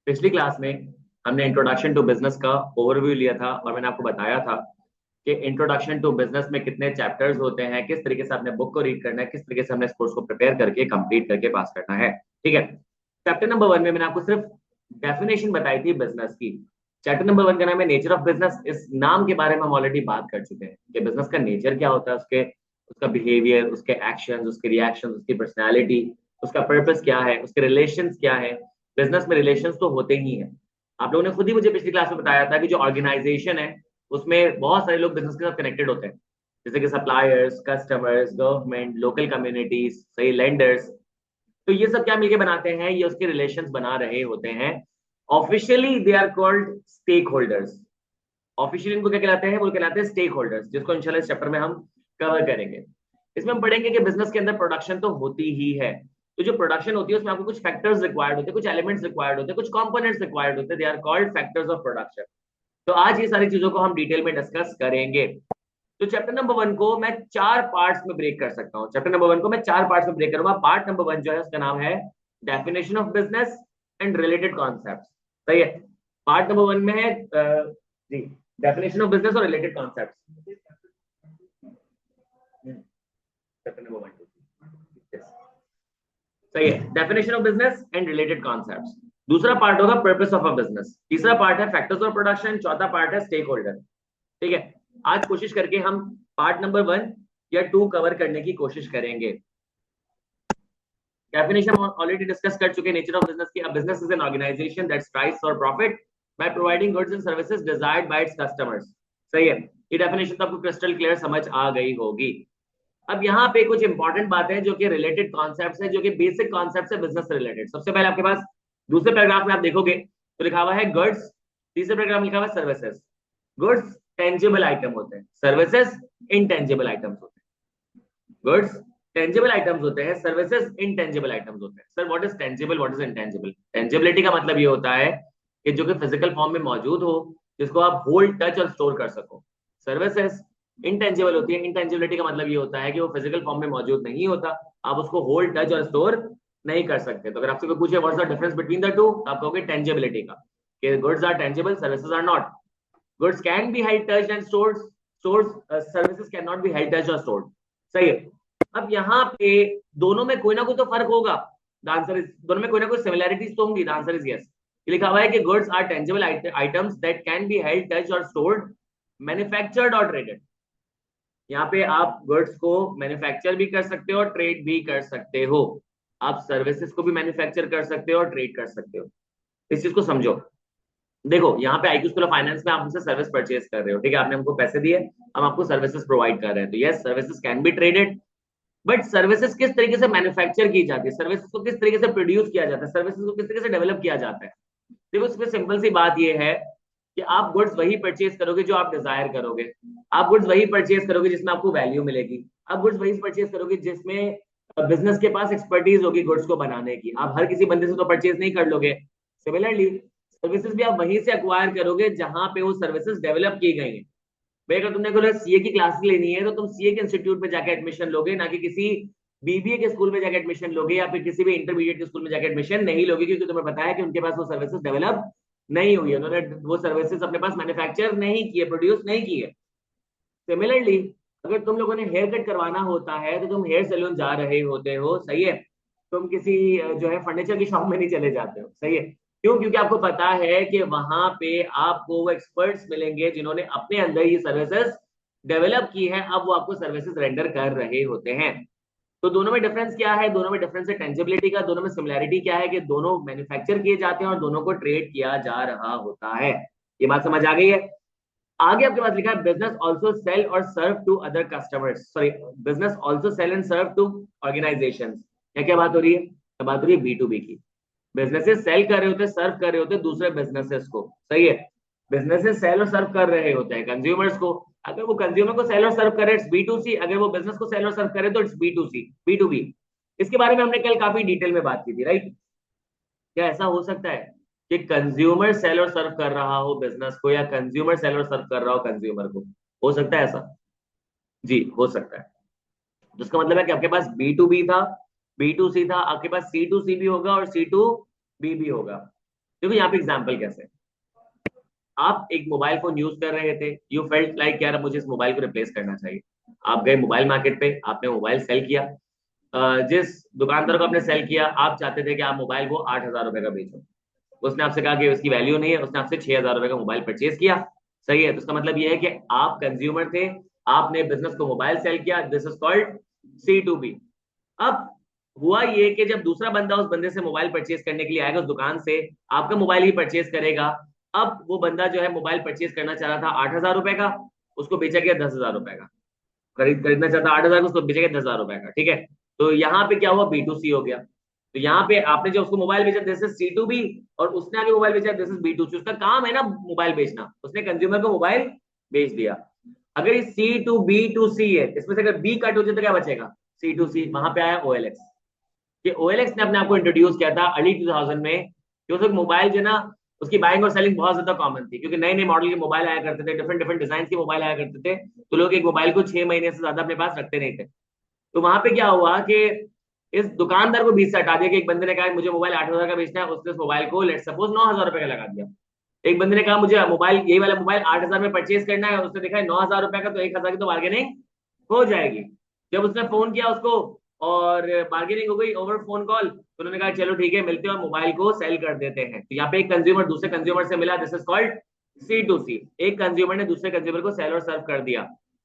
पिछली क्लास में हमने इंट्रोडक्शन टू बिजनेस का ओवरव्यू लिया था और मैंने आपको बताया था कि इंट्रोडक्शन टू बिजनेस में कितने चैप्टर्स होते हैं, किस तरीके से आपने बुक को रीड करना है, किस तरीके से हमने इस कोर्स को प्रिपेयर करके कंप्लीट करके पास करना है। ठीक है। चैप्टर नंबर 1 में मैंने आपको सिर्फ डेफिनेशन बताई थी बिजनेस की। चैप्टर नंबर 1 का नाम है नेचर ऑफ बिजनेस। इस नाम के बारे में हम ऑलरेडी बात कर चुके हैं कि बिजनेस का नेचर क्या होता है, उसके उसका बिहेवियर, उसके एक्शंस, उसके रिएक्शंस, उसकी पर्सनैलिटी, उसका पर्पस क्या है, उसके रिलेशंस क्या है। बिजनेस में रिलेशंस तो होते ही हैं। आप लोगों ने खुद ही मुझे पिछली क्लास में बताया था कि जो ऑर्गेनाइजेशन है उसमें बहुत सारे लोग बिजनेस के साथ कनेक्टेड होते हैं, जैसे कि suppliers, customers, government, local communities, सही लेंडर्स। तो ये सब क्या मिलके बनाते हैं, ये उसके रिलेशंस बना रहे होते हैं। Officially they are called stakeholders. Officially इनको क्या कहलाते हैं, वो कहलाते हैं स्टेक होल्डर्स, जिसको इंशाल्लाह इस चैप्टर में हम कवर करेंगे। इसमें हम पढ़ेंगे कि बिजनेस के अंदर प्रोडक्शन तो होती ही है। तो जो प्रोडक्शन होती है उसमें आपको कुछ फैक्टर्स रिक्वायर्ड होते हैं, कुछ एलिमेंट्स रिक्वायर्ड होते हैं, कुछ कंपोनेंट्स रिक्वायर्ड होते हैं। They are called factors of production. तो आज ये सारी चीजों को हम डिटेल में डिस्कस करेंगे। तो चैप्टर नंबर 1 को मैं 4 पार्ट्स में ब्रेक कर सकता हूँ। चैप्टर नंबर 1 को मैं 4 पार्ट्स में ब्रेक करूंगा। पार्ट नंबर 1 जो है उसका नाम है definition of business and related concept. सही है। पार्ट नंबर 1 में है जी, डेफिनेशन ऑफ बिजनेस और रिलेटेड कॉन्सेप्ट। चैप्टर नंबर 1 सही है, definition of business and related concepts. दूसरा पार्ट होगा पर्पस ऑफ अ बिजनेस। तीसरा पार्ट है फैक्टर्स ऑफ प्रोडक्शन। चौथा पार्ट है स्टेक होल्डर। ठीक है। आज कोशिश करके हम पार्ट नंबर 1 या 2 कवर करने की कोशिश करेंगे। डेफिनेशन हम ऑलरेडी डिस्कस कर चुके हैं नेचर ऑफ बिजनेस की। Business is an organisation that strives for profit by providing goods and services desired by its customers. सही है। ये डेफिनेशन तो आपको क्रिस्टल क्लियर समझ आ गई होगी। अब यहाँ पे कुछ इंपॉर्टेंट बातें हैं जो कि रिलेटेड कॉन्सेप्ट्स हैं, जो कि बेसिक कॉन्सेप्ट्स है बिजनेस से रिलेटेड। सबसे पहले आपके पास दूसरे पैराग्राफ में आप देखोगे तो लिखा हुआ है गुड्स। तीसरे पैराग्राफ में लिखा हुआ है सर्विसेज। गुड्स टेंजिबल आइटम होते हैं, सर्विसेज इनटेंजिबल आइटम्स होते हैं। गुड्स टेंजिबल आइटम्स होते हैं, सर्विसेज इनटेंजिबल आइटम्स होते हैं। Sir what is tangible, what is intangible? Tangibility का मतलब ये होता है कि जो कि फिजिकल फॉर्म में मौजूद हो, जिसको आप होल्ड, टच और स्टोर कर सको। सर्विसेज इनटेंजिबल होती है। इनटेंजिबिलिटी का मतलब ये होता है कि वो फिजिकल फॉर्म में मौजूद नहीं होता, आप उसको होल्ड, टच और स्टोर नहीं कर सकते। तो अगर आपसे कोई पूछे what's the difference between the two, आप कहोगे टेंजिबिलिटी का, कि goods are tangible, services are not. Goods can be held, touched and stored, services can not be held, touched और स्टोर्ड। सही है। अब यहाँ पे दोनों में कोई ना कोई तो फर्क होगा। द आंसर इज, दोनों में कोई ना कोई सिमिलैरिटीज तो होंगी। The answer is yes. लिखा हुआ है कि goods are tangible items that can be held, touch और स्टोर्ड, मैन्युफैक्चर्ड और ट्रेडेड। यहाँ पे आप गुड्स को मैन्युफैक्चर भी कर सकते हो और ट्रेड भी कर सकते हो। आप सर्विसेज को भी मैन्युफैक्चर कर सकते हो और ट्रेड कर सकते हो। इस चीज को समझो। देखो यहाँ पे आईक्यू स्कूल ऑफ फाइनेंस में आप हमसे सर्विस परचेज कर रहे हो, ठीक है, आपने हमको पैसे दिए, हम आपको सर्विसेज प्रोवाइड कर रहे हैं। तो yes, services can be traded. But services किस तरीके से मैन्युफैक्चर की जाती है, सर्विसेज को किस तरीके से प्रोड्यूस किया जाता है, सर्विसेज को किस तरीके से डेवलप किया जाता है। देखो इसमें सिंपल सी बात ये है कि आप गुड्स वही परचेज करोगे जो आप डिजायर करोगे। आप गुड्स वही परचेज करोगे जिसमें आपको वैल्यू मिलेगी। आप गुड्स वही परचेज करोगे जिसमें बिजनेस के पास एक्सपर्टीज होगी गुड्स को बनाने की। आप हर किसी बंदे से तो परचेज नहीं कर लोगे। सिमिलरली सर्विसेज भी आप वहीं से एक्वायर करोगे जहां पे वो सर्विसेज डेवलप की गई हैं। भाई अगर तुमने कोई सीए की क्लास लेनी है तो तुम सीए के इंस्टीट्यूट में जाकर एडमिशन लोगे, ना कि किसी बीबीए के स्कूल में जाकर एडमिशन लोगे या फिर किसी भी इंटरमीडिएट के स्कूल में जाकर एडमिशन नहीं लोगे, क्योंकि तुम्हें पता है कि उनके पास वो सर्विसेज डेवलप नहीं हुई है, उन्होंने वो सर्विसेज अपने पास मैन्युफैक्चर नहीं किए, प्रोड्यूस नहीं किए। सिमिलरली अगर तुम लोगों ने हेयर कट करवाना होता है तो तुम हेयर सैलून जा रहे होते हो, सही है। तुम किसी जो है फर्नीचर की शॉप में नहीं चले जाते हो, सही है। क्यों? क्योंकि आपको पता है कि वहां पे आपको वो एक्सपर्ट्स मिलेंगे जिन्होंने अपने अंदर ये सर्विसेज डेवलप की है, अब वो आपको सर्विसेज रेंडर कर रहे होते हैं। तो दोनों में डिफरेंस क्या है? दोनों में डिफरेंस है टेंजिबिलिटी का। दोनों में सिमिलैरिटी क्या है कि दोनों मैन्युफैक्चर किए जाते हैं और दोनों को ट्रेड किया जा रहा होता है। ये बात समझ आ गई है? आगे आपके पास लिखा है बिजनेस ऑल्सो सेल और serve to other customers, sorry, business also sell and serve to organisation. क्या क्या बात हो रही है? तो बात हो रही है बी टू बी की। बिजनेसेस सेल कर रहे होते हैं, सर्व कर रहे होते हैं दूसरे बिजनेसेस को, सही है। बिजनेसेस सेल और सर्व कर रहे होते हैं कंज्यूमर्स को। अगर वो कंज्यूमर को सेल और सर्व करे इट्स बी टू सी, अगर वो बिजनेस को सेल और सर्व करे तो it's B to C, B to B. इसके बारे में हमने कल काफी डिटेल में बात की थी, राइट। क्या ऐसा हो सकता है कि कंज्यूमर सेल और सर्व कर रहा हो बिजनेस को, या कंज्यूमर सेल और सर्व कर रहा हो कंज्यूमर को? हो सकता है ऐसा? जी हो सकता है। तो इसका मतलब है कि आपके पास बी टू बी था, बी टू सी था, आपके पास सी टू सी भी होगा और सी टू बी भी होगा। देखो यहाँ पे एग्जाम्पल कैसे है। आप एक मोबाइल फोन यूज कर रहे थे, यू फेल्ट लाइक यार मुझे इस मोबाइल को रिप्लेस करना चाहिए। आप गए मोबाइल मार्केट पे, आपने मोबाइल सेल किया। जिस दुकानदार को आपने सेल किया, आप चाहते थे कि आप मोबाइल को 8,000 रुपए का बेचो। उसने आपसे कहा कि उसकी वैल्यू नहीं है, उसने आपसे 6,000 रुपए का मोबाइल परचेज किया। सही है, तो उसका मतलब ये है कि आप कंज्यूमर थे, आपने बिजनेस को मोबाइल सेल किया। This is called C2B। अब हुआ ये कि जब दूसरा बंदा उस बंदे से मोबाइल परचेज करने के लिए आएगा उस दुकान से, आपका मोबाइल ही परचेज करेगा। अब वो बंदा जो है मोबाइल परचेज करना चाह रहा था 8,000 रुपए का, उसको बेचा गया 10,000 रुपए का। खरीदना चाहता 8,000 का, उसको बेचा गया 10,000 रुपए का। ठीक है, तो यहाँ पे क्या हुआ, B2C हो गया। तो यहाँ पे आपने जो उसको मोबाइल बेचा दिस इज C2B, और उसने आगे मोबाइल बेचा दिस इज B2C। उसका काम है ना मोबाइल बेचना, उसने कंज्यूमर को मोबाइल बेच दिया। अगर ये C2B2C है, इसमें से अगर बी कट हो जाए तो क्या बचेगा, C2C। वहां पे आया OLX। कि OLX ने अपने आप को इंट्रोड्यूस किया था अर्ली 2000 में, कि उस मोबाइल जो है ना, उसकी बाइंग और सेलिंग बहुत ज्यादा कॉमन थी, क्योंकि नए नए मॉडल के मोबाइल आया करते थे, डिफरेंट डिफरेंट डिजाइन के मोबाइल आया करते थे। तो लोग एक मोबाइल को 6 महीने से ज्यादा अपने पास रखते नहीं थे। तो वहां पे क्या हुआ कि इस दुकानदार को बीच से हटा दिया, कि एक बंदे ने कहा मुझे मोबाइल 8,000 का बेचना है, उसने उस मोबाइल को लेट सपोज 9,000 रुपए का लगा दिया। एक बंदे ने कहा मुझे मोबाइल, यही वाला मोबाइल 8,000 में परचेज करना है, उसने देखा है 9,000 रुपए का, तो 1,000 की तो बार्गेनिंग हो जाएगी। जब उसने फोन किया उसको और बार्गेनिंग हो गई ओवर फोन कॉल, तो उन्होंने कहा चलो ठीक है मिलते हैं और मोबाइल को सेल कर देते हैं। तो यहाँ पे एक कंज्यूमर दूसरे कंज्यूमर से मिला, दिस इज कॉल्ड C2C। एक कंज्यूमर ने दूसरे कंज्यूमर को सेल और सर्व कर दिया।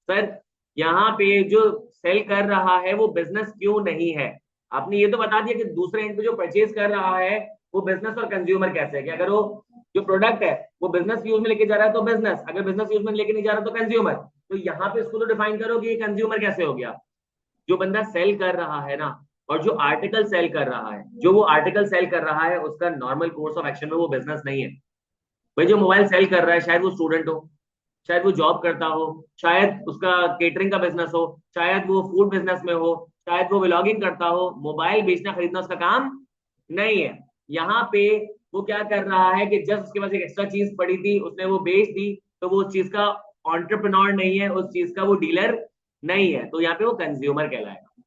सर यहाँ पे जो सेल कर रहा है वो बिजनेस क्यों नहीं है? आपने ये तो बता दिया कि दूसरे एंड पे जो परचेज कर रहा है वो बिजनेस और कंज्यूमर कैसे है, कि अगर वो जो प्रोडक्ट है वो बिजनेस यूज में लेके जा रहा है तो बिजनेस, अगर बिजनेस यूज में लेके नहीं जा रहा तो कंज्यूमर। तो यहाँ पे इसको तो डिफाइन करो कि ये कंज्यूमर कैसे हो गया। जो बंदा सेल कर रहा है ना, और जो आर्टिकल सेल कर रहा है, जो वो आर्टिकल सेल कर रहा है उसका नॉर्मल कोर्स ऑफ एक्शन में वो बिजनेस नहीं है। भाई जो मोबाइल सेल कर रहा है, शायद वो स्टूडेंट हो, शायद वो जॉब करता हो, शायद उसका केटरिंग का बिजनेस हो, शायद वो फूड बिजनेस में हो, शायद वो व्लॉगिंग करता हो। मोबाइल बेचना खरीदना उसका काम नहीं है। यहाँ पे वो क्या कर रहा है कि जस्ट उसके पास एक एक्स्ट्रा चीज पड़ी थी, उसने वो बेच दी, तो वो उस चीज का ऑन्टरप्रनोर नहीं है, उस चीज का वो डीलर नहीं है, तो यहाँ पे वो कंज्यूमर कहलाएगा।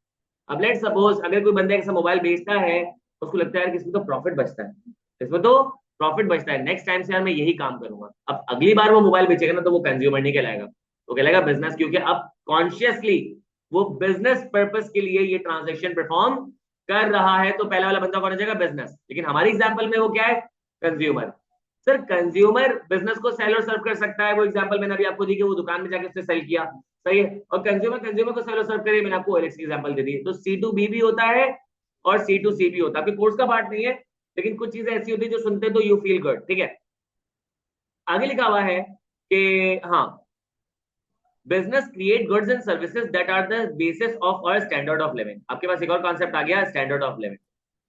अब लेट सपोज अगर कोई बंदा ऐसा मोबाइल बेचता है, उसको लगता है कि इसमें तो प्रॉफिट बचता है, इसमें तो प्रॉफिट बचता है, नेक्स्ट टाइम से यार मैं यही काम करूंगा। अब अगली बार वो मोबाइल बेचेगा ना, तो वो कंज्यूमर नहीं कहलाएगा, वो कहलाएगा बिजनेस, क्योंकि अब कॉन्शियसली वो बिजनेस पर्पस के लिए ये ट्रांजेक्शन परफॉर्म कर रहा है। तो पहला वाला बंदा कौन हो जाएगा, बिजनेस। लेकिन हमारी एग्जाम्पल में वो क्या है, कंज्यूमर। सर कंज्यूमर बिजनेस को सेल और सर्व कर सकता है, वो एग्जांपल मैंने अभी आपको दी कि वो दुकान में जाके उसने सेल किया, सही है। और कंज्यूमर कंज्यूमर को सेल और सर्व करे, मैंने आपको OLX की एग्जांपल दे दी। तो C2B भी होता है और C2C भी होता है। आपके कोर्स का पार्ट नहीं है, लेकिन कुछ चीजें ऐसी होती है जो सुनते तो यू फील गुड। ठीक है, आगे लिखा हुआ है कि हाँ, business create goods and services that are the basis of our standard of living. आपके पास एक और कॉन्सेप्ट आ गया, स्टैंडर्ड ऑफ लिविंग।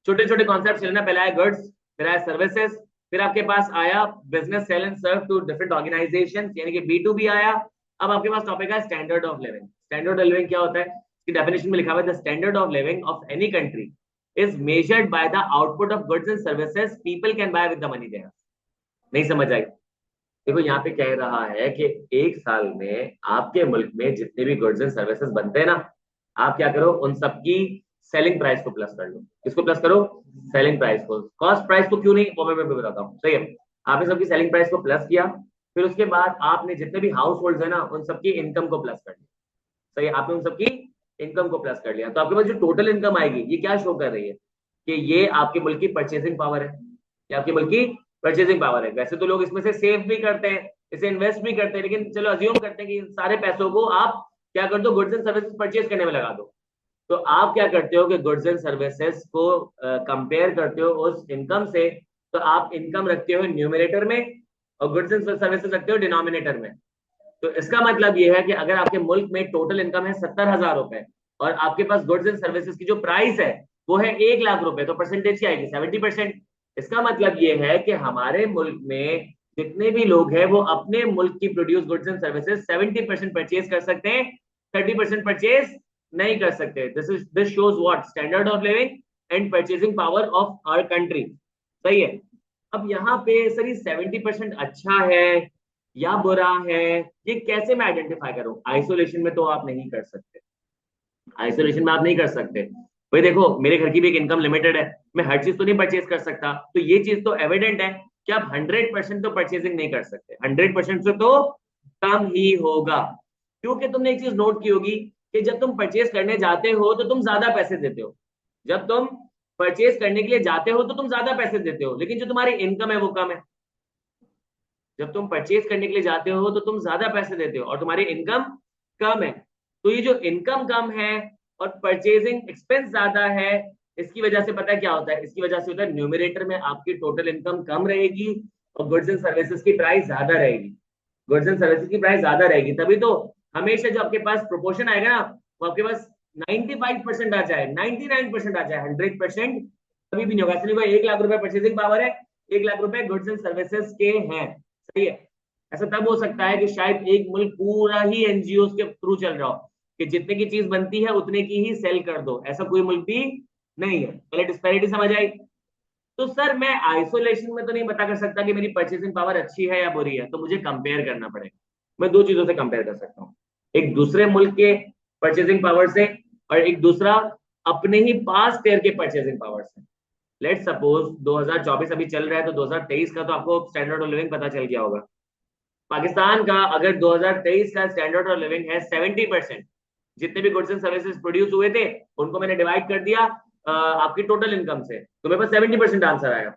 छोटे छोटे कॉन्सेप्ट लेना, पहला है गुड्स, फिर आया सर्विसेज, फिर आपके पास आया business sell and serve to different organisation, यानी कि B2B आया। अब आपके पास टॉपिक है standard of living. Standard of living क्या होता है, इसकी डेफिनेशन में लिखा हुआ है, the standard of living of any country is measured by the output of goods and services people can buy with the money they have. नहीं समझ आई? देखो यहाँ पे कह रहा है कि एक साल में आपके मुल्क में जितने भी गुड्स एंड सर्विसेज बनते हैं ना, आप क्या करो, उन सबकी सेलिंग प्राइस को प्लस कर लो। किसको प्लस करो, सेलिंग प्राइस को। कॉस्ट प्राइस को क्यों नहीं, वो मैं बताता हूँ, सही है। आपने सबकी सेलिंग प्राइस को प्लस किया, फिर उसके बाद आपने जितने भी हाउस होल्ड है ना, उन सबकी इनकम को प्लस कर लिया, सही है। आपने उन सबकी इनकम को प्लस कर लिया, तो आपके पास जो टोटल इनकम आएगी, ये क्या शो कर रही है, कि ये आपके मुल्क की परचेसिंग पावर है, ये आपके मुल्क की परचेसिंग पावर है। वैसे तो लोग इसमें से सेव भी करते हैं, इसे इन्वेस्ट भी करते हैं, लेकिन चलो अज्यूम करते हैं कि इन सारे पैसों को आप क्या कर दो, गुड्स एंड सर्विसेज परचेज करने में लगा दो। तो आप क्या करते हो कि गुड्स एंड सर्विसेज को कंपेयर करते हो उस इनकम से, तो आप इनकम रखते हो न्यूमरेटर में और गुड्स एंड सर्विसेज रखते हो डिनोमिनेटर में। तो इसका मतलब ये है कि अगर आपके मुल्क में टोटल इनकम है 70,000 रुपए, और आपके पास गुड्स एंड सर्विसेज की जो प्राइस है वो है 1,00,000 रुपए, तो परसेंटेज क्या आएगी, 70%। इसका मतलब ये है कि हमारे मुल्क में जितने भी लोग हैं वो अपने मुल्क की produce goods and services 70% purchase कर सकते हैं, 30% परचेज नहीं कर सकते। This shows what standard of living and purchasing power of our country, सही है। अब यहाँ पे सर ये 70% अच्छा है या बुरा है, ये कैसे मैं आइडेंटिफाई करूं? आइसोलेशन में तो आप नहीं कर सकते, आइसोलेशन में आप नहीं कर सकते। भाई देखो मेरे घर की भी एक इनकम लिमिटेड है, मैं हर चीज तो नहीं परचेज कर सकता, तो ये चीज तो एविडेंट है कि आप 100% तो परचेजिंग नहीं कर सकते, 100% से तो कम ही होगा। क्योंकि तुमने एक चीज नोट की होगी कि जब तुम परचेज करने जाते हो तो तुम ज्यादा पैसे देते हो, जब तुम परचेज करने के लिए जाते हो तो तुम ज्यादा पैसे देते हो, लेकिन जो तुम्हारी इनकम है वो कम है। जब तुम परचेज करने के लिए जाते हो तो तुम ज्यादा पैसे देते हो और तुम्हारी इनकम कम है। तो ये जो इनकम कम है और परचेजिंग एक्सपेंस ज्यादा है, इसकी वजह से पता है क्या होता है, इसकी वजह से होता है न्यूमरेटर में आपकी टोटल इनकम कम रहेगी और गुड्स एंड सर्विसेज की प्राइस ज्यादा रहेगी, गुड्स एंड सर्विसेज की प्राइस ज्यादा रहेगी। तभी तो हमेशा जो आपके पास प्रोपोर्शन आएगा ना, वो आपके पास 95% आ जाए, 99% आ जाए, 100% कभी भी नहीं होगा। इसलिए 1 लाख रुपए परचेसिंग पावर है, 1 लाख रुपए गुड्स एंड सर्विसेज के हैं, सही है। ऐसा तब हो सकता है कि शायद एक मुल्क पूरा ही एनजीओ के थ्रू चल रहा हो कि जितने की चीज बनती है उतने की ही सेल कर दो, ऐसा कोई मुल्क भी नहीं है। पहले डिस्पैरिटी समझ आई। तो सर मैं आइसोलेशन में तो नहीं बता कर सकता कि मेरी परचेसिंग पावर अच्छी है या बुरी है, तो मुझे कंपेयर करना पड़ेगा। मैं दो चीजों से कंपेयर कर सकता हूँ, एक दूसरे मुल्क के परचेसिंग पावर से और एक दूसरा अपने ही पास ईयर के परचेसिंग पावर से। लेट सपोज 2024 अभी चल रहा है, तो 2023 का तो आपको स्टैंडर्ड ऑफ लिविंग पता चल गया होगा। पाकिस्तान का अगर 2023 का स्टैंडर्ड ऑफ लिविंग है 70%, जितने भी गुड्स एंड सर्विसेज प्रोड्यूस हुए थे उनको मैंने डिवाइड कर दिया आपकी टोटल इनकम से, तो मेरे पास 70% आंसर आया।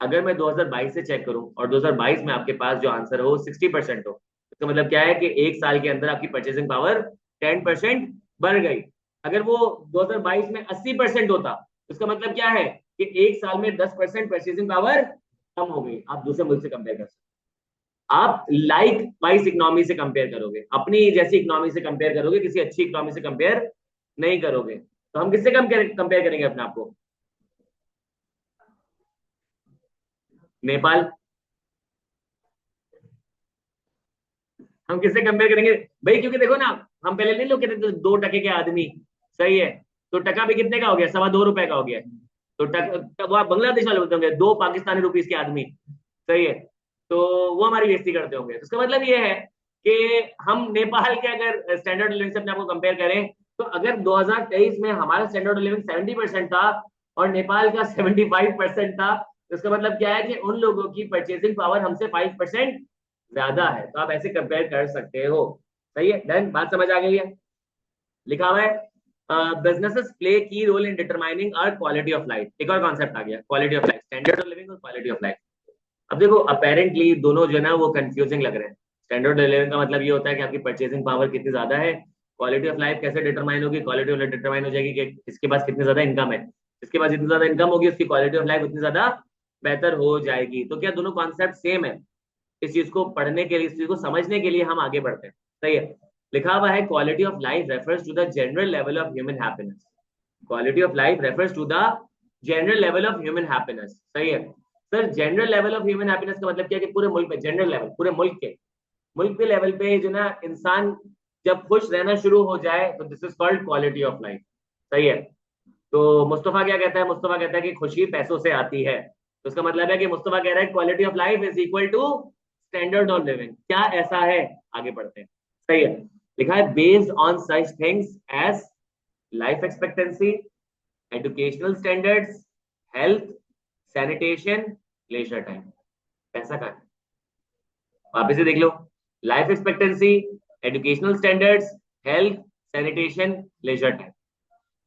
अगर मैं 2022 से चेक करूं और 2022 में आपके पास जो आंसर हो 60% हो, इसका मतलब क्या है कि एक साल के अंदर आपकी परचेसिंग पावर 10% बढ़ गई। अगर वो 2022 में 80% होता, तो इसका मतलब क्या है कि एक साल में 10% परचेसिंग पावर कम हो गई। आप दूसरे मुल्क से कंपेयर कर सकते, आप लाइक वाइज इकोनॉमी से कंपेयर करोगे, अपनी जैसी इकोनॉमी से कंपेयर करोगे, किसी अच्छी इकोनॉमी से कंपेयर नहीं करोगे। तो हम किससे कंपेयर करेंगे अपने आप को? नेपाल। हम किससे कंपेयर करेंगे भाई? क्योंकि देखो ना, हम पहले नहीं लोग कहते थे 2 टके के आदमी, सही है, तो टका भी कितने का हो गया? 2.25 रुपए का हो गया। तो वो आप बांग्लादेश वाले बोलते होंगे 2 पाकिस्तानी रुपीस के आदमी, सही है, तो वो हमारी बेइज्जती करते होंगे। तो इसका मतलब ये है कि हम नेपाल के अगर स्टैंडर्ड लिविंग से अपने आपको कंपेयर करें, तो अगर 2023 में हमारा स्टैंडर्ड लिविंग 70% था और नेपाल का 75% था, तो इसका मतलब क्या है कि उन लोगों की परचेसिंग पावर हमसे 5% ज्यादा है। तो आप ऐसे कंपेयर कर सकते हो, सही है। डन, बात समझ आ गई है? लिखा हुआ है businesses play key role in determining our quality of life. एक और कॉन्सेप्ट आ गया, quality of life, standard of living और क्वालिटी ऑफ लाइफ। अब देखो अपेरेंटली दोनों जो है ना वो कंफ्यूजिंग लग रहे हैं। स्टैंडर्ड ऑफ लिविंग का मतलब ये होता है कि आपकी परचेसिंग पावर कितनी ज्यादा है, क्वालिटी ऑफ लाइफ कैसे डिटरमाइन होगी? क्वालिटी ऑफ लाइफ डिटरमाइन हो जाएगी कि किसके पास कितनी ज्यादा इनकम है, जिसके पास जितनी ज्यादा इनकम होगी उसकी क्वालिटी ऑफ लाइफ उतनी ज्यादा बेहतर हो जाएगी। तो क्या दोनों कॉन्सेप्ट सेम है? इस चीज को पढ़ने के लिए, इस चीज को समझने के लिए हम आगे बढ़ते हैं, सही है। लिखा हुआ है quality of life refers to the general level of human happiness. Quality of life refers to the general level of human happiness, सही है। Sir general level of human happiness का मतलब क्या है कि पूरे मुल्क पे जनरल लेवल, पूरे मुल्क के लेवल पे जो ना इंसान जब खुश रहना शुरू हो जाए, तो this is called quality of life, सही है। तो मुस्तफा क्या कहता है? मुस्तफा कहता है कि खुशी पैसों से आती है। तो इसका मतलब है कि मुस्तफा कह रहा है quality of life is equal to standard of living. क्या ऐसा है? आगे बढ़ते हैं, सही है। लिखा है based on such things as life expectancy, educational standards, health, sanitation, leisure time. पैसा कहाँ है? वापिस से देख लो, life expectancy, educational standards, health, sanitation, leisure time.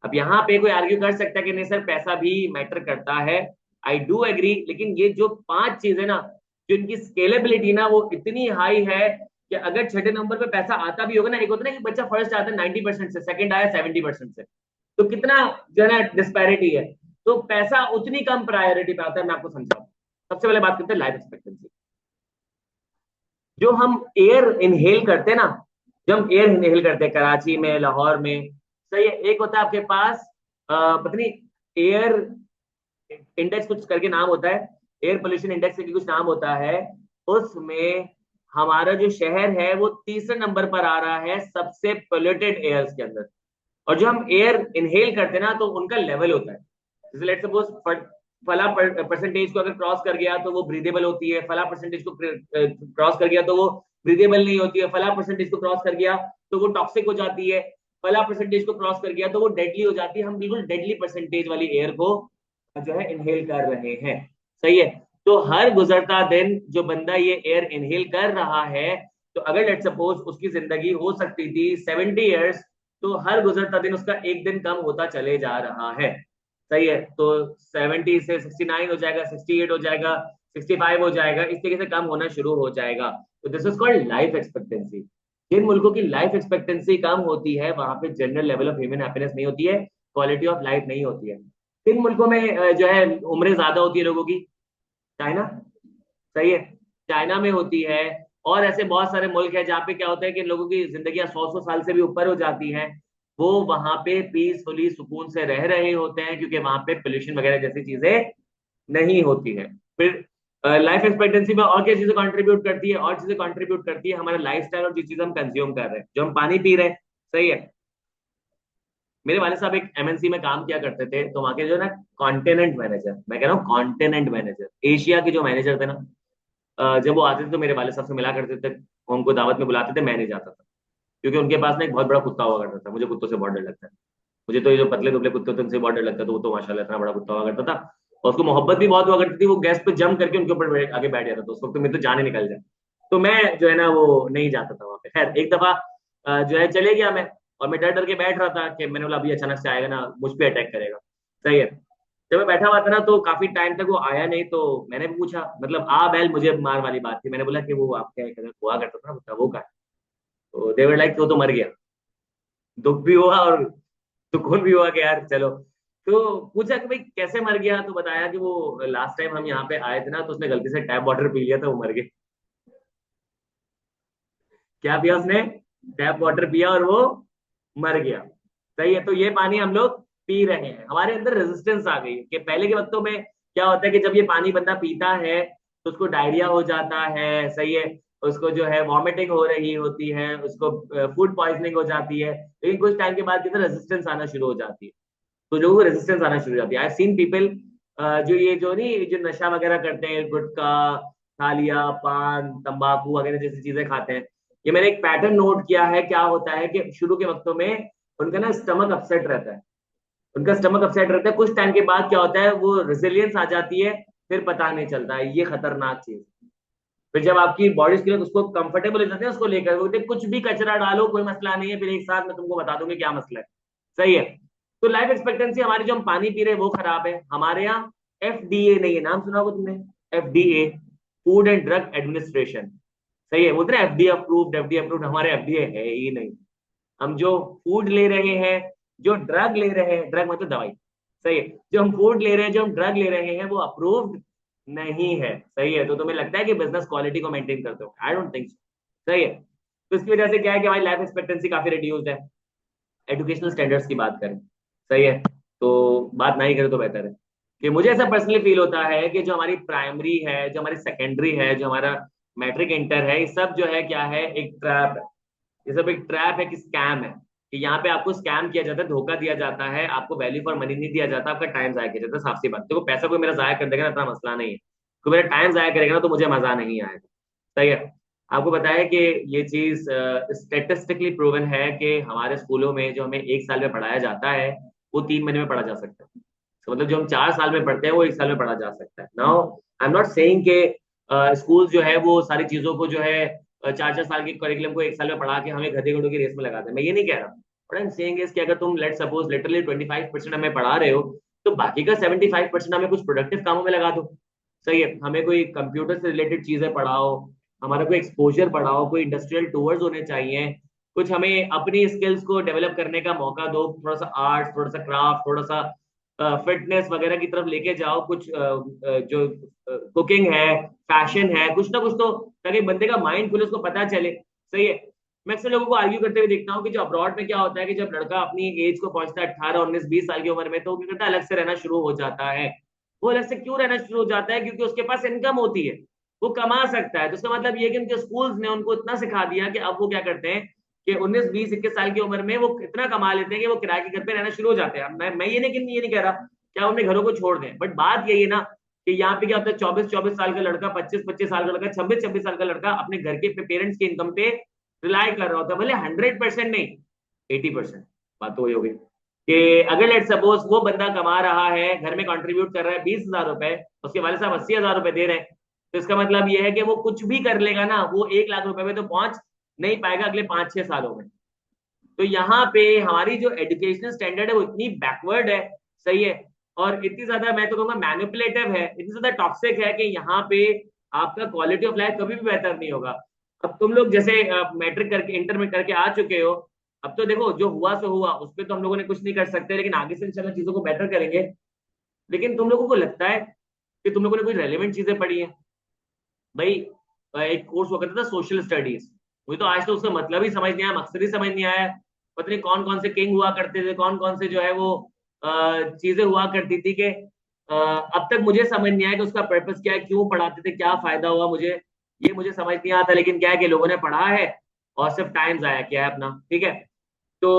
अब यहाँ पे कोई आर्ग्यू कर सकता है कि नहीं सर पैसा भी मैटर करता है, आई डू एग्री, लेकिन ये जो 5 चीजें ना, जो इनकी स्केलेबिलिटी ना वो इतनी हाई है कि अगर छठे नंबर पे पैसा आता भी होगा ना, एक होता है ना कि बच्चा फर्स्ट आता है 90% से, सेकंड आया 70% से, तो कितना जो है ना डिस्पैरिटी है। तो पैसा उतनी कम प्रायोरिटी पे आता है। मैं आपको समझाऊं, सबसे पहले बात करते हैं लाइफ एक्सपेक्टेंसी। जो हम एयर इनहेल करते हैं ना, जब हम एयर इनहेल करते हैं कराची में, लाहौर में, सही है, एक होता है आपके पास पता नहीं एयर इंडेक्स कुछ करके नाम होता है, एयर पोल्यूशन इंडेक्स के कुछ नाम होता है, उसमें हमारा जो शहर है वो तीसरे नंबर पर आ रहा है सबसे पोल्यूटेड एयर्स के अंदर। और जो हम एयर इनहेल करते हैं ना, तो उनका लेवल होता है, जैसे लेट्स सपोज फला परसेंटेज को अगर क्रॉस कर गया तो वो ब्रीदेबल होती है, फला परसेंटेज को क्रॉस कर गया तो वो ब्रीदेबल नहीं होती है, फला परसेंटेज को क्रॉस कर गया तो वो टॉक्सिक हो जाती है। फला परसेंटेज को क्रॉस कर गया तो वो डेडली हो जाती है, हम बिल्कुल डेडली परसेंटेज वाली एयर को जो है इनहेल कर रहे हैं। सही है। तो हर गुजरता दिन जो बंदा ये एयर इनहेल कर रहा है, तो अगर लेट सपोज उसकी जिंदगी हो सकती थी 70 ईयर्स, तो हर गुजरता दिन उसका एक दिन कम होता चले जा रहा है। सही है। तो 70 से 69 हो जाएगा, 68 हो जाएगा, 65 हो जाएगा, इस तरीके से कम होना शुरू हो जाएगा। तो this is called life expectancy. जिन मुल्कों की लाइफ एक्सपेक्टेंसी कम होती है वहां पे general level of human happiness नहीं होती है, क्वालिटी ऑफ लाइफ नहीं होती है। किन मुल्कों में जो है उम्रें ज्यादा होती है लोगों की? चाइना। सही है। चाइना में होती है। और ऐसे बहुत सारे मुल्क है जहाँ पे क्या होता है कि लोगों की जिंदगी 100 100 साल से भी ऊपर हो जाती है। वो वहां पे पीसफुली सुकून से रह रहे होते हैं क्योंकि वहां पे पोल्यूशन वगैरह जैसी चीजें नहीं होती है। फिर लाइफ एक्सपेक्टेंसी में और क्या चीजें कंट्रीब्यूट करती है? और चीजें कंट्रीब्यूट करती है हमारा लाइफस्टाइल और जो चीजें हम कंज्यूम कर रहे हैं, जो हम पानी पी रहे हैं। सही है। मेरे वाले साहब एक एमएनसी में काम किया करते थे, तो वहां के जो ना कॉन्टिनेंट मैनेजर, मैं कह रहा हूँ कॉन्टिनेंट मैनेजर, एशिया के जो मैनेजर थे ना, जब वो आते थे तो मेरे वाले साहब से मिला करते थे, वो हमको दावत में बुलाते थे, मैं नहीं जाता था क्योंकि उनके पास ना एक बहुत बड़ा कुत्ता हुआ करता था। मुझे कुत्तों से बहुत डर लगता है। मुझे तो ये जो पतले दुबले कुत्ते होते हैं उनसे बहुत डर लगता है, तो वो तो माशाल्लाह इतना बड़ा कुत्ता हुआ करता था। और उसको मोहब्बत भी बहुत हुआ करती थी, वो गैस पे जम करके उनके ऊपर आगे बैठ जाता था, उस वक्त तो मेरे तो जान ही निकल जाए। तो मैं जो है ना वो नहीं जाता था वहां पे। खैर एक दफा जो है चले गया मैं, और मैं डर डर के बैठ रहा था कि मैंने बोला अभी अचानक से आएगा ना मुझ पे अटैक करेगा। सही है। जब मैं बैठा हुआ था ना तो काफी टाइम तक वो आया नहीं, तो मैंने भी पूछा, मतलब आ बैल मुझे मार वाली बात थी, मैंने बोला कि वो आपके हुआ करता था ना कुत्ता, वो का है? तो देवर लाइक वो तो मर गया। दुख भी हुआ और सुकून भी हुआ कि यार चलो। तो पूछा कि भाई कैसे मर गया, तो बताया कि वो लास्ट टाइम हम यहाँ पे आए थे ना तो उसने गलती से टैप वाटर पी लिया था, वो मर गए। क्या पिया उसने? टैप वाटर पिया और वो मर गया। सही है। तो ये पानी हम लोग पी रहे हैं, हमारे अंदर रेजिस्टेंस आ गई है कि पहले के वक्तों में क्या होता है कि जब ये पानी बंदा पीता है तो उसको डायरिया हो जाता है। सही है। उसको जो है वॉमिटिंग हो रही होती है, उसको फूड पॉइजनिंग हो जाती है, लेकिन कुछ टाइम के बाद के अंदर रेजिस्टेंस आना शुरू हो जाती है। तो लोगों को रेजिस्टेंस आना शुरू हो जाती है। आई सीन पीपल जो ये जो नहीं जो नशा वगैरह करते हैं, गुटखा खा लिया, पान तंबाकू वगैरह जैसी चीजें खाते हैं, ये मैंने एक पैटर्न नोट किया है। क्या होता है कि शुरू के वक्तों में उनका ना स्टमक अपसेट रहता है, उनका स्टमक अपसेट रहता है, कुछ टाइम के बाद क्या होता है वो रेजिलियंस आ जाती है, फिर पता नहीं चलता है। ये खतरनाक चीज। फिर जब आपकी बॉडी के लिए उसको कंफर्टेबल हो जाते हैं उसको लेकर, वो कहते हैं, कुछ भी कचरा डालो कोई मसला नहीं है, फिर एक साथ मैं तुमको बता दूंगी क्या मसला है। सही है। तो लाइफ एक्सपेक्टेंसी हमारी जो हम पानी पी रहे हैं वो खराब है। हमारे यहाँ एफडीए नहीं है, नाम सुना होगा तुमने? FDA, food and drug administration. सही है। बोलते ना एफडीए अप्रूव्ड, एफडीए अप्रूव्ड, हमारे एफडीए है ही नहीं। हम जो फूड ले रहे हैं, जो ड्रग ले रहे हैं, ड्रग मतलब दवाई। सही है। जो हम फूड ले रहे हैं, जो हम ड्रग ले रहे हैं वो अप्रूव्ड नहीं है। सही है। तो तुम्हें लगता है कि बिजनेस क्वालिटी को मेंटेन करते हो? I don't think so. सही है। तो इसकी वजह से क्या है कि हमारी लाइफ एक्सपेक्टेंसी काफी रिड्यूस्ड है। एजुकेशनल स्टैंडर्ड्स की बात करें, सही है, तो बात नहीं करें तो बेहतर है। कि मुझे ऐसा पर्सनली फील होता है कि जो हमारी प्राइमरी है, जो हमारी सेकेंडरी है, जो हमारा मैट्रिक इंटर है, ये सब जो है क्या है, एक ट्रैप है। ये सब एक ट्रैप है कि स्कैम है, कि यहाँ पे आपको स्कैम किया जाता है, धोखा दिया जाता है, आपको वैल्यू फॉर मनी नहीं दिया जाता, आपका टाइम जाया किया जाता है। साफ सी बात, देखो पैसा कोई मेरा जाया कर देगा ना इतना मसला नहीं है, कोई मेरा टाइम जाया करेगा ना तो मुझे मजा नहीं आएगा। सही है। आपको पता है कि ये चीज स्टेटिस्टिकली प्रूवन है कि हमारे स्कूलों में जो हमें एक साल में पढ़ाया जाता है वो 3 महीने में पढ़ा जा सकता है। तो मतलब जो हम 4 साल में पढ़ते हैं वो एक साल में पढ़ा जा सकता है। Now I am not saying के स्कूल जो है वो सारी चीजों को जो है 4 4 साल के करिकुलम को एक साल में पढ़ा के हमें गधे घोड़ों की रेस में लगा दें, मैं ये नहीं कह रहा। But I am saying is कि अगर तुम लेट सपोज लिटरली 25% हमें पढ़ा रहे हो, तो बाकी का 75% हमें कुछ प्रोडक्टिव कामों में लगा दो। सही है। हमें कोई कंप्यूटर से रिलेटेड चीजें पढ़ाओ, हमारा कोई एक्सपोजर बढ़ाओ, कोई इंडस्ट्रियल टूर्स होने चाहिए, कुछ हमें अपनी स्किल्स को डेवलप करने का मौका दो, थोड़ा सा आर्ट, थोड़ा सा क्राफ्ट, थोड़ा सा फिटनेस वगैरह की तरफ लेके जाओ, कुछ जो कुकिंग है, फैशन है, कुछ ना कुछ तो, ताकि बंदे का माइंड खुले, उसको पता चले। सही है। मैं अक्सर लोगों को आर्ग्यू करते हुए देखता हूँ कि जो अब्रॉड में क्या होता है कि जब लड़का अपनी एज को पहुंचता है 18 19 20 साल की उम्र में, तो वो क्या करता है, अलग से रहना शुरू हो जाता है। वो अलग से क्यों रहना शुरू हो जाता है? क्योंकि उसके पास इनकम होती है, वो कमा सकता है। तो उसका मतलब ये कि उनके स्कूल्स ने उनको इतना सिखा दिया कि अब वो क्या करते हैं कि 19 20 21 साल की उम्र में वो इतना कमा लेते हैं कि वो किराए के घर पे रहना शुरू हो जाते हैं। मैं ये नहीं कह रहा कि आप अपने घरों को छोड़ दें, बट बात यही है ना कि यहाँ पे क्या होता है, 24 24 साल का लड़का, 25 25 साल का लड़का, 26 26 साल का लड़का अपने घर के पेरेंट्स की इनकम पे रिलाई कर रहा होता है, भले 100% नहीं, 80%। बात तो वही हो गई कि अगर लेट सपोज वो बंदा कमा रहा है, घर में कंट्रीब्यूट कर रहा है 20,000 रुपए, उसके वाले साहब 80,000 रुपए दे रहे हैं, तो इसका मतलब ये है कि वो कुछ भी कर लेगा ना, वो 1 लाख रुपए में तो पहुंच नहीं पाएगा अगले 5-6 सालों में। तो यहाँ पे हमारी जो एजुकेशनल स्टैंडर्ड है वो इतनी बैकवर्ड है, सही है, और इतनी ज्यादा मैं तो कहूंगा मैनिपुलेटिव है, इतनी ज्यादा टॉक्सिक है कि यहाँ पे आपका क्वालिटी ऑफ लाइफ कभी भी बेहतर नहीं होगा। अब तुम लोग जैसे मैट्रिक करके इंटर में करके आ चुके हो, अब तो देखो जो हुआ सो हुआ, उस पर तो हम लोगों ने कुछ नहीं कर सकते, लेकिन आगे से इंशाल्लाह चीजों को बेटर करेंगे। लेकिन तुम लोगों को लगता है कि तुम लोगों ने कोई रेलेवेंट चीजें पढ़ी है? भाई एक कोर्स हुआ करता था सोशल स्टडीज, मुझे तो आज तो उसका मतलब ही समझ नहीं आया, मकसद ही समझ नहीं आया। पता नहीं कौन कौन से किंग हुआ करते थे, कौन कौन से जो है वो चीजें हुआ करती थी कि अब तक मुझे समझ नहीं आया कि उसका पर्पस क्या है, क्यों पढ़ाते थे, क्या फायदा हुआ मुझे, ये मुझे समझ नहीं आता। लेकिन क्या है कि लोगों ने पढ़ा है और सिर्फ टाइम जाया किया है अपना, ठीक है। तो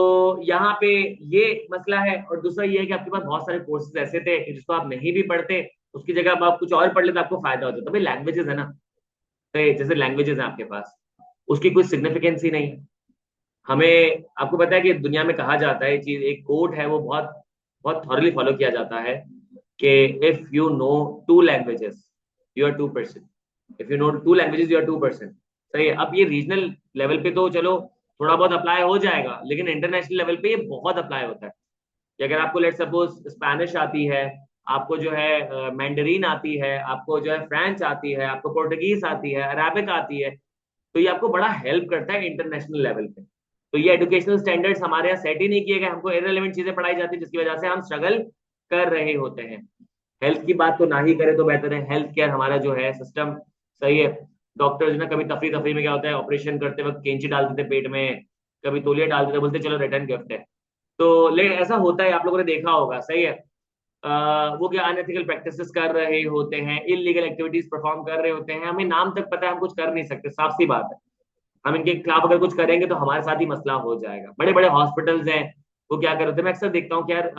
यहाँ पे ये मसला है। और दूसरा ये है कि आपके पास बहुत सारे कोर्सेज ऐसे थे कि जिसको आप नहीं भी पढ़ते, उसकी जगह अब आप कुछ और पढ़ लेते, आपको फायदा हो जाता। भाई लैंग्वेजेस है ना, तो जैसे लैंग्वेजेस है आपके पास, उसकी कोई सिग्निफिकेंस ही नहीं है। हमें, आपको पता है कि दुनिया में कहा जाता है चीज, एक कोड है वो बहुत बहुत थॉरली फॉलो किया जाता है कि if you know 2 languages you are 2%, if you know 2 languages you are 2%। सही है। अब ये रीजनल लेवल पे तो चलो थोड़ा बहुत अप्लाई हो जाएगा, लेकिन इंटरनेशनल लेवल पे ये बहुत अप्लाई होता है कि अगर आपको लेट सपोज स्पेनिश आती है, आपको जो है मैंडरीन आती है, आपको जो है फ्रेंच आती है, आपको पोर्टुगीज आती है, अरेबिक आती है, तो ये आपको बड़ा हेल्प करता है इंटरनेशनल लेवल पे। तो ये एजुकेशनल स्टैंडर्ड्स हमारे यहाँ सेट ही नहीं किए गए, हमको इररिलेवेंट चीजें पढ़ाई जाती है, जिसकी वजह से हम स्ट्रगल कर रहे होते हैं। हेल्थ की बात तो ना ही करें तो बेहतर है, हेल्थ केयर हमारा जो है सिस्टम, सही है। डॉक्टर्स ना कभी तफरी तफरी में क्या होता है, ऑपरेशन करते वक्त कैंची डाल देते पेट में, कभी तौलिया डाल देते, बोलते चलो रिटर्न गिफ्ट है। तो लेकिन ऐसा होता है, आप लोगों ने देखा होगा, सही है। वो क्या अनएथिकल प्रैक्टिसेस कर रहे होते हैं, इलीगल एक्टिविटीज परफॉर्म कर रहे होते हैं, हमें नाम तक पता है, हम कुछ कर नहीं सकते, साफ सी बात है। हम इनके खिलाफ अगर कुछ करेंगे तो हमारे साथ ही मसला हो जाएगा। बड़े बड़े हॉस्पिटल्स हैं, वो क्या करते हैं, मैं अक्सर देखता हूँ कि यार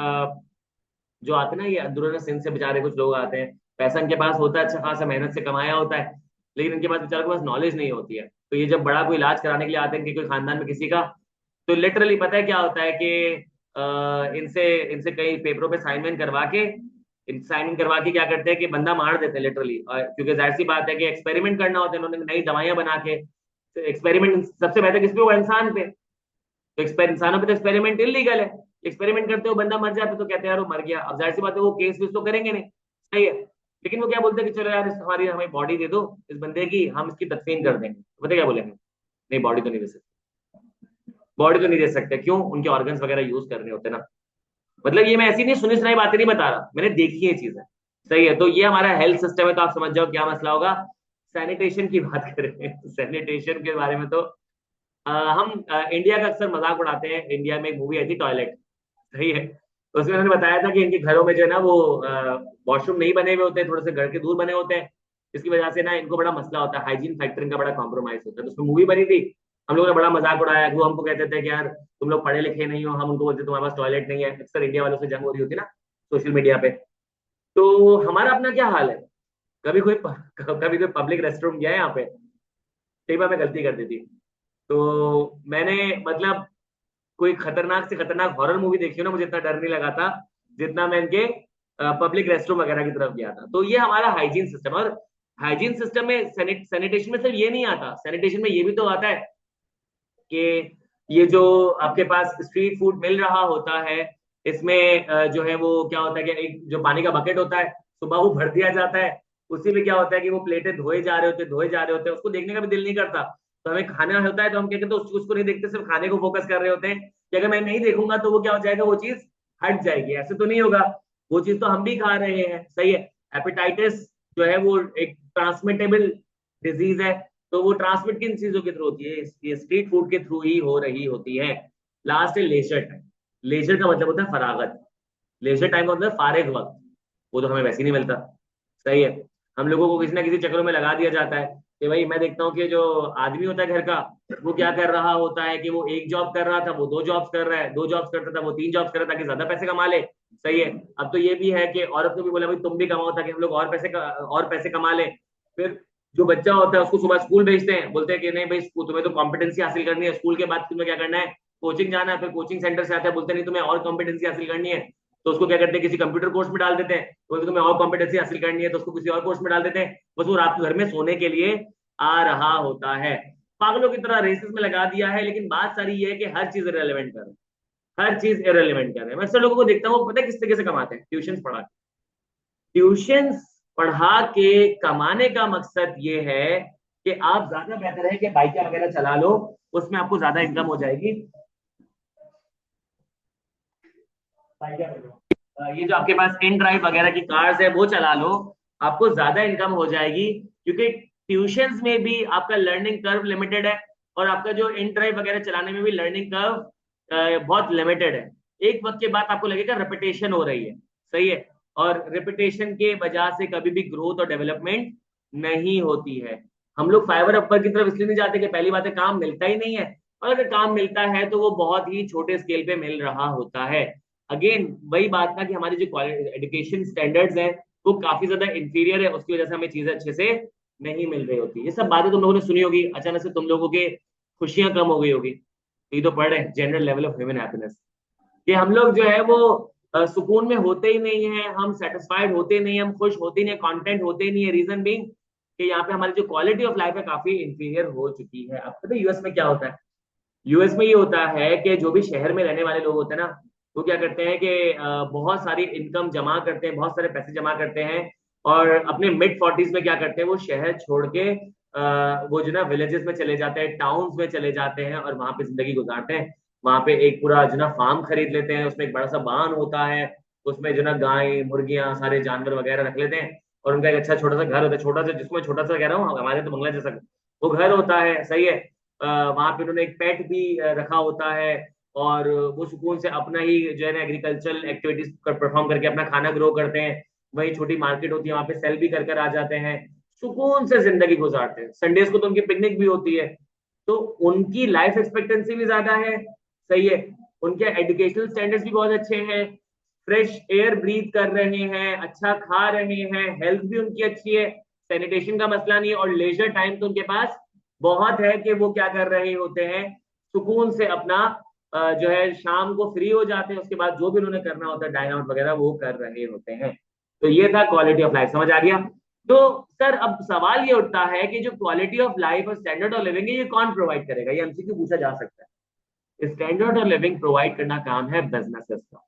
जो आते हैं ना ये अंदरूनी सिंध से बेचारे कुछ लोग आते हैं, पैसा इनके पास होता है, अच्छा खासा मेहनत से कमाया होता है, लेकिन इनके पास बेचारे के पास नॉलेज नहीं होती है। तो ये जब बड़ा कोई इलाज कराने के लिए आते हैं कि कोई खानदान में किसी का, तो लिटरली पता है क्या होता है कि इनसे इनसे कई पेपरों पे साइन वाइन करवा के, साइन इन करवा के क्या करते हैं कि बंदा मार देते हैं लिटरली, क्योंकि जाहिर सी बात है कि एक्सपेरिमेंट करना होता है, इन्होंने नई दवाइयां बना के। तो एक्सपेरिमेंट सबसे बेहतर किस पे हुआ, इंसान पे। तो इंसानों पे तो एक्सपेरिमेंट इलीगल है, एक्सपेरिमेंट करते हो बंदा मर जाता, तो कहते हैं यार वो मर गया, अब जाहिर सी बात है वो केस वेस तो करेंगे नहीं, सही है। लेकिन वो क्या बोलते हैं कि चलो यार हमारी हमें बॉडी दे दो इस बंदे की, हम इसकी तदफीन कर देंगे, पता क्या बोलेंगे, नहीं बॉडी तो नहीं दे सकते, बॉडी तो नहीं दे सकते, क्यों, उनके ऑर्गन्स वगैरह यूज करने होते हैं ना। मतलब ये मैं ऐसी नहीं सुनी सुनाई बातें नहीं बता रहा, मैंने देखी है चीजें, सही है। तो ये हमारा हेल्थ सिस्टम है, तो आप समझ जाओ क्या मसला होगा। सैनिटेशन की बात करें तो सैनिटेशन के बारे में तो हम इंडिया का अक्सर मजाक उड़ाते हैं। इंडिया में एक मूवी आई थी टॉयलेट, सही है, तो उसमें उन्होंने बताया था कि इनके घरों में जो है ना वो वॉशरूम नहीं बने हुए होते हैं, थोड़े से घर के दूर बने होते हैं, इसकी वजह से ना इनको बड़ा मसला होता है, हाइजीन फैक्टर इनका बड़ा कॉम्प्रोमाइज होता है। तो उसमें मूवी बनी थी, हम लोगों ने बड़ा मजाक उड़ाया, वो हमको कहते थे कि यार तुम लोग पढ़े लिखे नहीं हो, हम उनको बोलते तुम्हारे पास टॉयलेट नहीं है, अक्सर इंडिया वालों से जंग हो रही होती है ना सोशल मीडिया पे। तो हमारा अपना क्या हाल है, कभी कोई कभी कोई पब्लिक रेस्टरूम गया है यहाँ पे, कई बार मैं गलती कर दी थी, तो मैंने मतलब कोई खतरनाक से खतरनाक हॉरर मूवी देखी हो ना, मुझे इतना डर नहीं लगा था जितना मैं इनके पब्लिक रेस्टरूम वगैरह की तरफ गया था। तो ये हमारा हाइजीन सिस्टम, और हाइजीन सिस्टम में सैनिटेशन में सिर्फ ये नहीं आता, सैनिटेशन में ये भी तो आता है कि ये जो आपके पास स्ट्रीट फूड मिल रहा होता है, इसमें जो है वो क्या होता है कि एक जो पानी का बकेट होता है, सुबह वो भर दिया जाता है, उसी में क्या होता है कि वो प्लेटें धोए जा रहे होते हैं, धोए जा रहे होते हैं, उसको देखने का भी दिल नहीं करता। तो हमें खाना होता है तो हम क्या कहते हैं उसको नहीं देखते, सिर्फ खाने को फोकस कर रहे होते हैं कि अगर मैं नहीं देखूंगा तो वो क्या हो जाएगा, वो चीज हट जाएगी, ऐसे तो नहीं होगा, वो चीज तो हम भी खा रहे हैं, सही है। हेपेटाइटिस जो है वो एक ट्रांसमिटेबल डिजीज है, तो वो ट्रांसमिट किन चीजों के थ्रू होती है, ये स्ट्रीट फूड के थ्रू ही हो रही होती है। लास्ट है लेजर टाइम, लेजर का मतलब होता है फरागत, लेजर टाइम का मतलब फारिग वक्त, वो तो हमें वैसे ही नहीं मिलता, सही है। हम लोगों को किसी ना किसी चक्रों में लगा दिया जाता है कि भाई मैं देखता हूँ कि जो आदमी होता है घर का, वो क्या कर रहा होता है कि वो एक जॉब कर रहा था वो 2 जॉब्स कर रहा है, 2 जॉब्स करता था वो 3 जॉब्स कर रहा था ताकि ज्यादा पैसे कमा ले, सही है। अब तो ये भी है कि औरत को भी बोला भाई तुम भी कमाओ ताकि हम लोग और पैसे कमा ले। फिर जो बच्चा होता है उसको सुबह स्कूल भेजते हैं, बोलते हैं कि नहीं भाई तुम्हें तो कॉम्पिटेंसी हासिल करनी है, स्कूल के बाद तुम्हें क्या करना है, कोचिंग जाना है, फिर कोचिंग सेंटर से आता है, बोलते नहीं तुम्हें और कॉम्पिटेंसी हासिल करनी है, तो उसको क्या करते हैं, किसी कंप्यूटर कोर्स में डाल देते हैं, बोलते तुम्हें और कॉम्पिटेंसी हासिल करनी है तो उसको किसी और कोर्स में डाल देते हैं, बस वो रात को घर में सोने के लिए आ रहा होता है। पागलों की तरह रेसेस में लगा दिया है, लेकिन बात सारी ये है कि हर चीज इरेलीवेंट कर रहे हैं, हर चीज इरेलीवेंट कर रहे हैं। मैं अक्सर लोगों को देखता हूँ, पता है किस तरीके से कमाते हैं, ट्यूशन पढ़ा के। ट्यूशन पढ़ा के कमाने का मकसद ये है कि आप ज्यादा बेहतर है कि बाइक वगैरह चला लो, उसमें आपको ज्यादा इनकम हो जाएगी। ये जो आपके पास इन ड्राइव वगैरह की कार्स है वो चला लो, आपको ज्यादा इनकम हो जाएगी, क्योंकि ट्यूशंस में भी आपका लर्निंग कर्व लिमिटेड है, और आपका जो इन ड्राइव वगैरह चलाने में भी लर्निंग कर्व बहुत लिमिटेड है। एक वक्त के बाद आपको लगेगा रिपीटेशन हो रही है, सही है, और रिपीटेशन के वजह से कभी भी ग्रोथ और डेवलपमेंट नहीं होती है। हम लोग फाइवर अपर की तरफ इसलिए नहीं जाते कि पहली बात है काम मिलता ही नहीं है, और अगर काम मिलता है तो वो बहुत ही छोटे स्केल पे मिल रहा होता है। अगेन वही बात ना कि हमारी जो एजुकेशन स्टैंडर्ड्स हैं वो काफी ज्यादा इंफीरियर है, उसकी वजह से हमें चीजें अच्छे से नहीं मिल रही होती। ये सब बातें तुम लोगों ने सुनी होगी, अचानक से तुम लोगों के खुशियां कम हो गई होगी। ये तो पढ़ रहे हैं general level of human happiness, कि हम लोग जो है वो सुकून में होते ही नहीं है, हम सेटिस्फाइड होते नहीं, हम खुश होते नहीं, कंटेंट होते नहीं है। रीजन बीइंग कि यहाँ पे हमारी जो क्वालिटी ऑफ लाइफ है काफी इंफीरियर हो चुकी है। अब पता है यूएस में क्या होता है, यूएस में ये होता है कि जो भी शहर में रहने वाले लोग होते हैं ना, वो क्या करते हैं कि बहुत सारी इनकम जमा करते हैं, बहुत सारे पैसे जमा करते हैं, और अपने मिड फोर्टीज में क्या करते हैं, वो शहर छोड़ के वो जो ना विलेजेस में चले जाते हैं, टाउन्स में चले जाते हैं, और वहां पे जिंदगी गुजारते हैं। वहां पे एक पूरा जो ना फार्म खरीद लेते हैं, उसमें एक बड़ा सा बान होता है, उसमें जो ना गाय मुर्गियां सारे जानवर वगैरह रख लेते हैं, और उनका एक अच्छा छोटा सा घर होता है, छोटा सा जिसको मैं छोटा सा कह रहा हूँ, हमारे तो बंगला जैसा वो घर होता है, सही है। वहां पे उन्होंने एक पेट भी रखा होता है, और वो सुकून से अपना ही जो है ना एग्रीकल्चरल एक्टिविटीज परफॉर्म करके अपना खाना ग्रो करते हैं। वही छोटी मार्केट होती है, वहां पे सेल भी कर कर आ जाते हैं, सुकून से जिंदगी गुजारते हैं। संडेज को तो उनकी पिकनिक भी होती है। तो उनकी लाइफ एक्सपेक्टेंसी भी ज्यादा है, सही है, उनके एजुकेशनल स्टैंडर्ड्स भी बहुत अच्छे हैं, फ्रेश एयर ब्रीथ कर रहे हैं, अच्छा खा रहे हैं, हेल्थ भी उनकी अच्छी है, सैनिटेशन का मसला नहीं है, और लेजर टाइम तो उनके पास बहुत है कि वो क्या कर रहे होते हैं, सुकून से अपना जो है शाम को फ्री हो जाते हैं, उसके बाद जो भी उन्होंने करना होता है डाइन आउट वगैरह वो कर रहे होते हैं। तो ये था क्वालिटी ऑफ लाइफ, समझ आ गया। तो सर अब सवाल ये उठता है कि जो क्वालिटी ऑफ लाइफ और स्टैंडर्ड ऑफ लिविंग है ये कौन प्रोवाइड करेगा, ये एमसीक्यू पूछा जा सकता है। स्टैंडर्ड ऑफ लिविंग प्रोवाइड करना काम है बिजनेसेस का,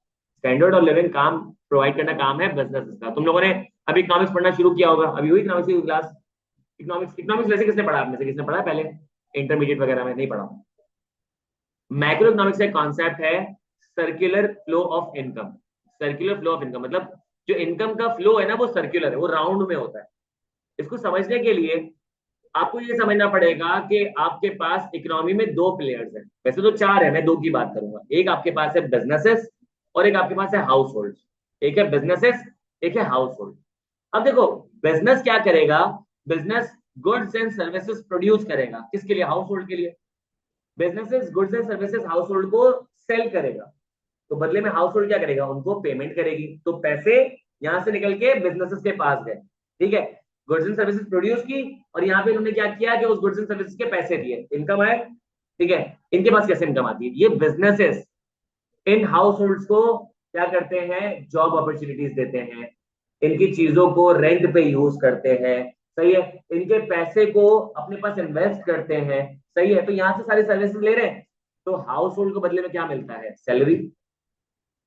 स्टैंडर्ड ऑफ लिविंग काम प्रोवाइड करना काम है बिजनेसेस का। तुम लोगों ने अभी इकोनॉमिक्स पढ़ना शुरू किया होगा, अभी हुई इकोनॉमिक्स की क्लास। इकोनॉमिक्स इकोनॉमिक्स वैसे किसने पढ़ा, आप में से किसने पढ़ा है पहले, इंटरमीडिएट वगैरह में नहीं पढ़ा। मैक्रो इकोनॉमिक्स का कॉन्सेप्ट है circular flow of income. Circular flow of income मतलब जो इनकम का फ्लो है ना वो सर्कुलर है, वो राउंड में होता है। इसको समझने के लिए आपको ये समझना पड़ेगा कि आपके पास इकोनॉमी में दो प्लेयर्स हैं, वैसे तो चार है, मैं दो की बात करूंगा। एक आपके पास है बिजनेसेस, और एक आपके पास है हाउस होल्ड। एक है बिजनेसेस, एक है हाउस होल्ड। अब देखो बिजनेस क्या करेगा, business goods and services produce करेगा, किसके लिए, हाउस होल्ड के लिए। Businesses goods and services house hold को सेल करेगा, तो बदले में हाउस होल्ड क्या करेगा, उनको पेमेंट करेगी। तो पैसे यहां से निकल के बिजनेसेस के पास गए, ठीक है, गुड्स एंड सर्विसेज प्रोड्यूस की, और यहाँ पे इन्होंने क्या किया कि उस गुड्स एंड सर्विसेज के पैसे दिए, इनकम आए, ठीक है। इनके पास कैसे इनकम आती है, ये बिजनेसेस इन हाउस होल्ड्स को क्या करते हैं, जॉब अपॉर्चुनिटीज देते हैं, इनकी चीजों को रेंट पे यूज करते हैं, सही है, इनके पैसे को अपने पास इन्वेस्ट करते हैं, सही है। तो यहां से सारी सर्विसेज ले रहे हैं, तो हाउस होल्ड को बदले में क्या मिलता है, सैलरी,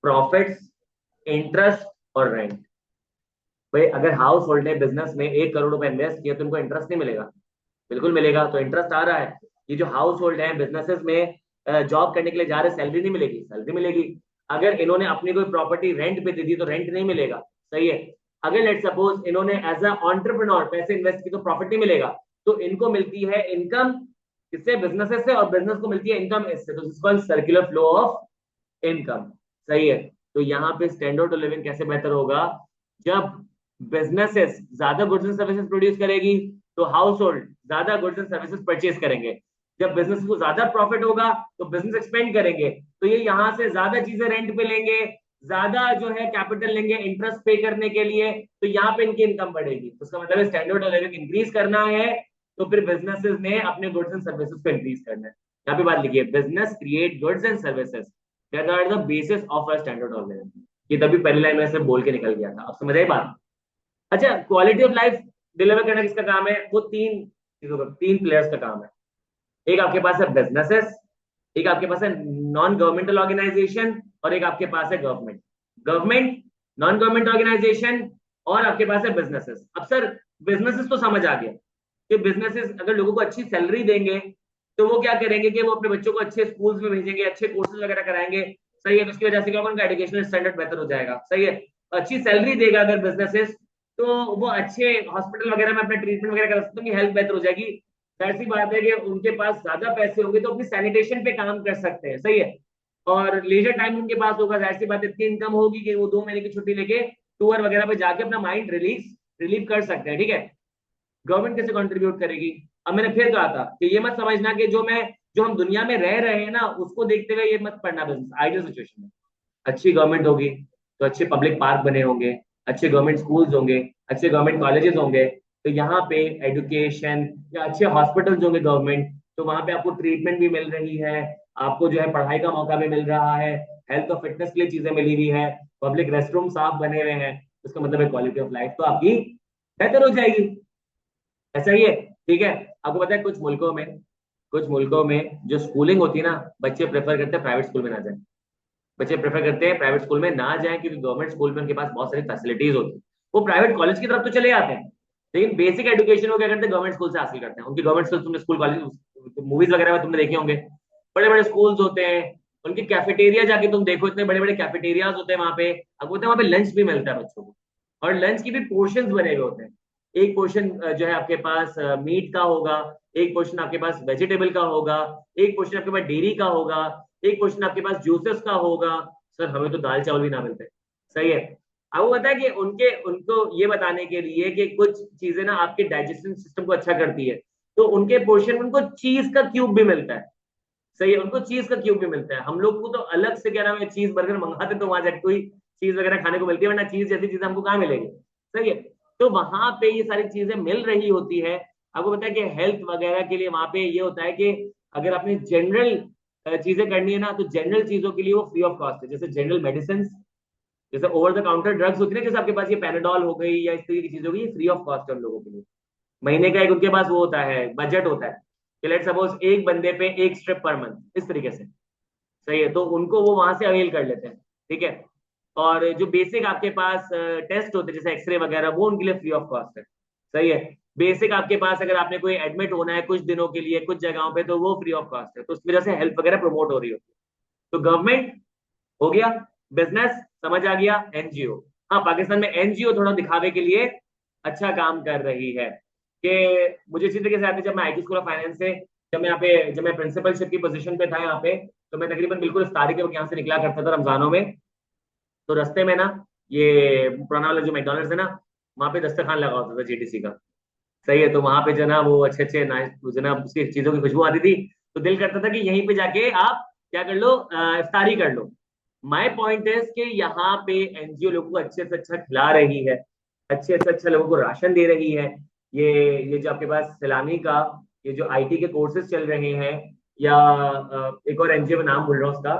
प्रॉफिट्स, इंटरेस्ट और रेंट। भाई अगर हाउस होल्ड ने बिजनेस में 1 करोड़ रुपए इन्वेस्ट किया तो उनको इंटरेस्ट नहीं मिलेगा, बिल्कुल मिलेगा। तो इंटरेस्ट आ रहा है। ये जो हाउस होल्ड है बिजनेसेस में जॉब करने के लिए जा रहे, सैलरी नहीं मिलेगी, सैलरी मिलेगी। अगर इन्होंने अपनी कोई प्रॉपर्टी रेंट पे दे दी तो रेंट नहीं मिलेगा, सही है। अगर लेट सपोज इन्होंने एज अ एंटरप्रेन्योर पैसे इन्वेस्ट की तो प्रॉफिट नहीं मिलेगा, तो इनको मिलती है इनकम इससे, बिजनेसेस से, और बिजनेस को मिलती है इनकम इससे। तो this called circular flow of income, सही है। तो यहाँ पे स्टैंडर्ड ऑफ लिविंग कैसे बेहतर होगा, जब बिजनेसेस ज्यादा गुड्स एंड सर्विसेज प्रोड्यूस करेगी तो हाउस होल्ड ज्यादा गुड्स एंड सर्विसेज परचेज करेंगे। जब बिजनेस को ज्यादा प्रॉफिट होगा तो बिजनेस एक्सपेंड करेंगे, तो ये यहां से ज्यादा चीजें रेंट पे लेंगे, ज्यादा जो है कैपिटल लेंगे इंटरेस्ट पे करने के लिए, तो यहाँ पे इनकी इनकम बढ़ेगी। तो उसका मतलब स्टैंडर्ड ऑफ लिविंग इंक्रीज करना है, तो फिर बिजनेसेस ने अपने गुड्स एंड सर्विसेज को इंक्रीज करना है। यहाँ पे बात लिखिए, business create goods and services that are the basis of a standard organisation. ये तभी पहली लाइन में से बोल के निकल गया था, अब समझ आई बात। अच्छा, क्वालिटी ऑफ लाइफ डिलीवर करना किसका काम है? वो तीन चीजों का, तीन प्लेयर्स का काम है। एक आपके पास है बिजनेसेस, एक आपके पास है नॉन गवर्नमेंटल ऑर्गेनाइजेशन, और एक आपके पास है government. Government, non government organisation, और आपके पास है बिजनेसेस। अब सर बिजनेसेस तो समझ आ गया कि बिजनेसेस अगर लोगों को अच्छी सैलरी देंगे तो वो क्या करेंगे कि वो अपने बच्चों को अच्छे स्कूल्स में भेजेंगे, अच्छे कोर्सेज वगैरह कराएंगे। सही है, तो उसकी वजह से क्या होगा, उनका एजुकेशनल स्टैंडर्ड बेहतर हो जाएगा। सही है, अच्छी सैलरी देगा अगर बिजनेसेस, तो वो अच्छे हॉस्पिटल वगैरह में अपने ट्रीटमेंट वगैरह करा सकते हैं, हेल्थ बेहतर हो जाएगी। ऐसी बात है कि उनके पास ज्यादा पैसे होंगे तो अपनी सैनिटेशन पे काम कर सकते हैं। सही है, और लेजर टाइम उनके पास होगा, जाहिर सी बात इतनी इनकम होगी कि वो 2 महीने की छुट्टी लेके टूर वगैरह पे जाके अपना माइंड रिलीव कर सकते हैं। ठीक है, गवर्नमेंट कैसे कंट्रीब्यूट करेगी? अब मैंने फिर कहा था कि ये मत समझना कि जो हम दुनिया में रह रहे हैं ना उसको देखते हुए ये मत पढ़ना बिजनेस। आइडियल सिचुएशन में अच्छी गवर्नमेंट होगी तो अच्छे पब्लिक पार्क बने होंगे, अच्छे गवर्नमेंट स्कूल्स होंगे, अच्छे गवर्नमेंट कॉलेजेस होंगे, तो यहाँ पे एजुकेशन या अच्छे हॉस्पिटल्स होंगे गवर्नमेंट, तो वहां पे आपको ट्रीटमेंट भी मिल रही है, आपको जो है पढ़ाई का मौका भी मिल रहा है, हेल्थ और फिटनेस के लिए चीजें मिली हुई है, पब्लिक रेस्ट रूम साफ बने हुए हैं, उसका मतलब है क्वालिटी ऑफ लाइफ तो आपकी बेहतर हो जाएगी। ऐसा ही है। ठीक है, आपको पता है कुछ मुल्कों में जो स्कूलिंग होती है ना, बच्चे प्रेफर करते हैं प्राइवेट स्कूल में ना जाए। बच्चे प्रेफर करते हैं प्राइवेट स्कूल में ना जाएं क्योंकि गवर्नमेंट स्कूल में उनके पास बहुत सारी फैसिलिटीज होती है। वो प्राइवेट कॉलेज की तरफ तो चले जाते हैं, लेकिन बेसिक एजुकेशन वो क्या करते हैं, गवर्नमेंट स्कूल से हासिल करते हैं। उनकी गवर्नमेंट स्कूल, तुमने स्कूल कॉलेज मूवीज वगैरह में तुमने देखे होंगे, बड़े बड़े स्कूल्स होते हैं। उनके कैफेटेरिया जाके तुम देखो, इतने बड़े बड़े कैफेटेरियाज होते हैं वहां पे। अब होता है वहां पे लंच भी मिलता है बच्चों को, और लंच की भी पोर्शन बने हुए होते हैं। एक पोर्शन जो है आपके पास मीट का होगा, एक पोर्शन आपके पास वेजिटेबल का होगा, एक पोर्शन आपके पास डेयरी का होगा, एक पोर्शन आपके पास जूसेस का होगा। सर हमें तो दाल चावल भी ना मिलते। सही है, अब वो बताया कि उनके उनको ये बताने के लिए कि कुछ चीजें ना आपके डाइजेशन सिस्टम को अच्छा करती है, तो उनके पोर्शन में उनको चीज का क्यूब भी मिलता है। सही है, उनको चीज का क्यूब भी मिलता है। हम लोग को तो अलग से क्या नाम है, चीज बर्गर मंगाते तो वहां जाके कोई चीज वगैरह खाने को मिलती है, वरना चीज जैसी चीजें हमको कहाँ मिलेगी। सही है, तो वहां पे ये सारी चीजें मिल रही होती है। आपको पता है कि हेल्थ वगैरह के लिए वहां पे ये होता है कि अगर आपने जनरल चीजें करनी है ना, तो जनरल चीजों के लिए वो फ्री ऑफ कॉस्ट है। जैसे जनरल मेडिसिन, जैसे ओवर द काउंटर ड्रग्स होती है ना, जैसे आपके पास ये पैराडॉल हो गई या इस तरीके की चीज हो गई, फ्री ऑफ कॉस्ट है उन लोगों के लिए। महीने का एक उनके पास वो होता है, बजट होता है कि लेट सपोज एक बंदे पे एक स्ट्रिप पर मंथ, इस तरीके से। सही है, तो उनको वो वहां से अवेल कर लेते हैं। ठीक है, और जो बेसिक आपके पास टेस्ट होते हैं जैसे एक्सरे वगैरह, वो उनके लिए फ्री ऑफ कॉस्ट है। सही है, बेसिक आपके पास अगर आपने कोई एडमिट होना है कुछ दिनों के लिए कुछ जगहों पे, तो वो फ्री ऑफ कॉस्ट है। तो उस वजह से हेल्थ वगैरह प्रमोट हो रही होती है। तो गवर्नमेंट हो गया, बिजनेस समझ आ गया, एनजीओ। हाँ, पाकिस्तान में एनजीओ थोड़ा दिखावे के लिए अच्छा काम कर रही है कि मुझे इसी तरीके से आते, जब मैं आईटी स्कूल ऑफ फाइनेंस से, जब मैं प्रिंसिपलशिप की पोजीशन पे था यहाँ पे, तो मैं तकरीबन बिल्कुल इस तारीख के यहाँ से निकला करता था रमजानों में। तो रास्ते में ना, ये पुराना वाला जो मैकडोनल्ड्स है ना, वहाँ पे दस्तरखान लगा होता था जीटीसी का। सही है, तो वहां पे जो ना वो अच्छे अच्छे जो ना उसकी चीजों की खुशबू आती थी, तो दिल करता था कि यहीं पे जाके आप क्या कर लो, इफ्तारी कर लो। माय पॉइंट इज कि यहाँ पे एनजीओ लोगों को अच्छे से अच्छा खिला रही है, अच्छे से अच्छा लोगों को राशन दे रही है। ये जो आपके पास सैलानी का, ये जो आईटी के कोर्सेज चल रहे हैं, या एक और एनजीओ में नाम भूल रहा हूँ उसका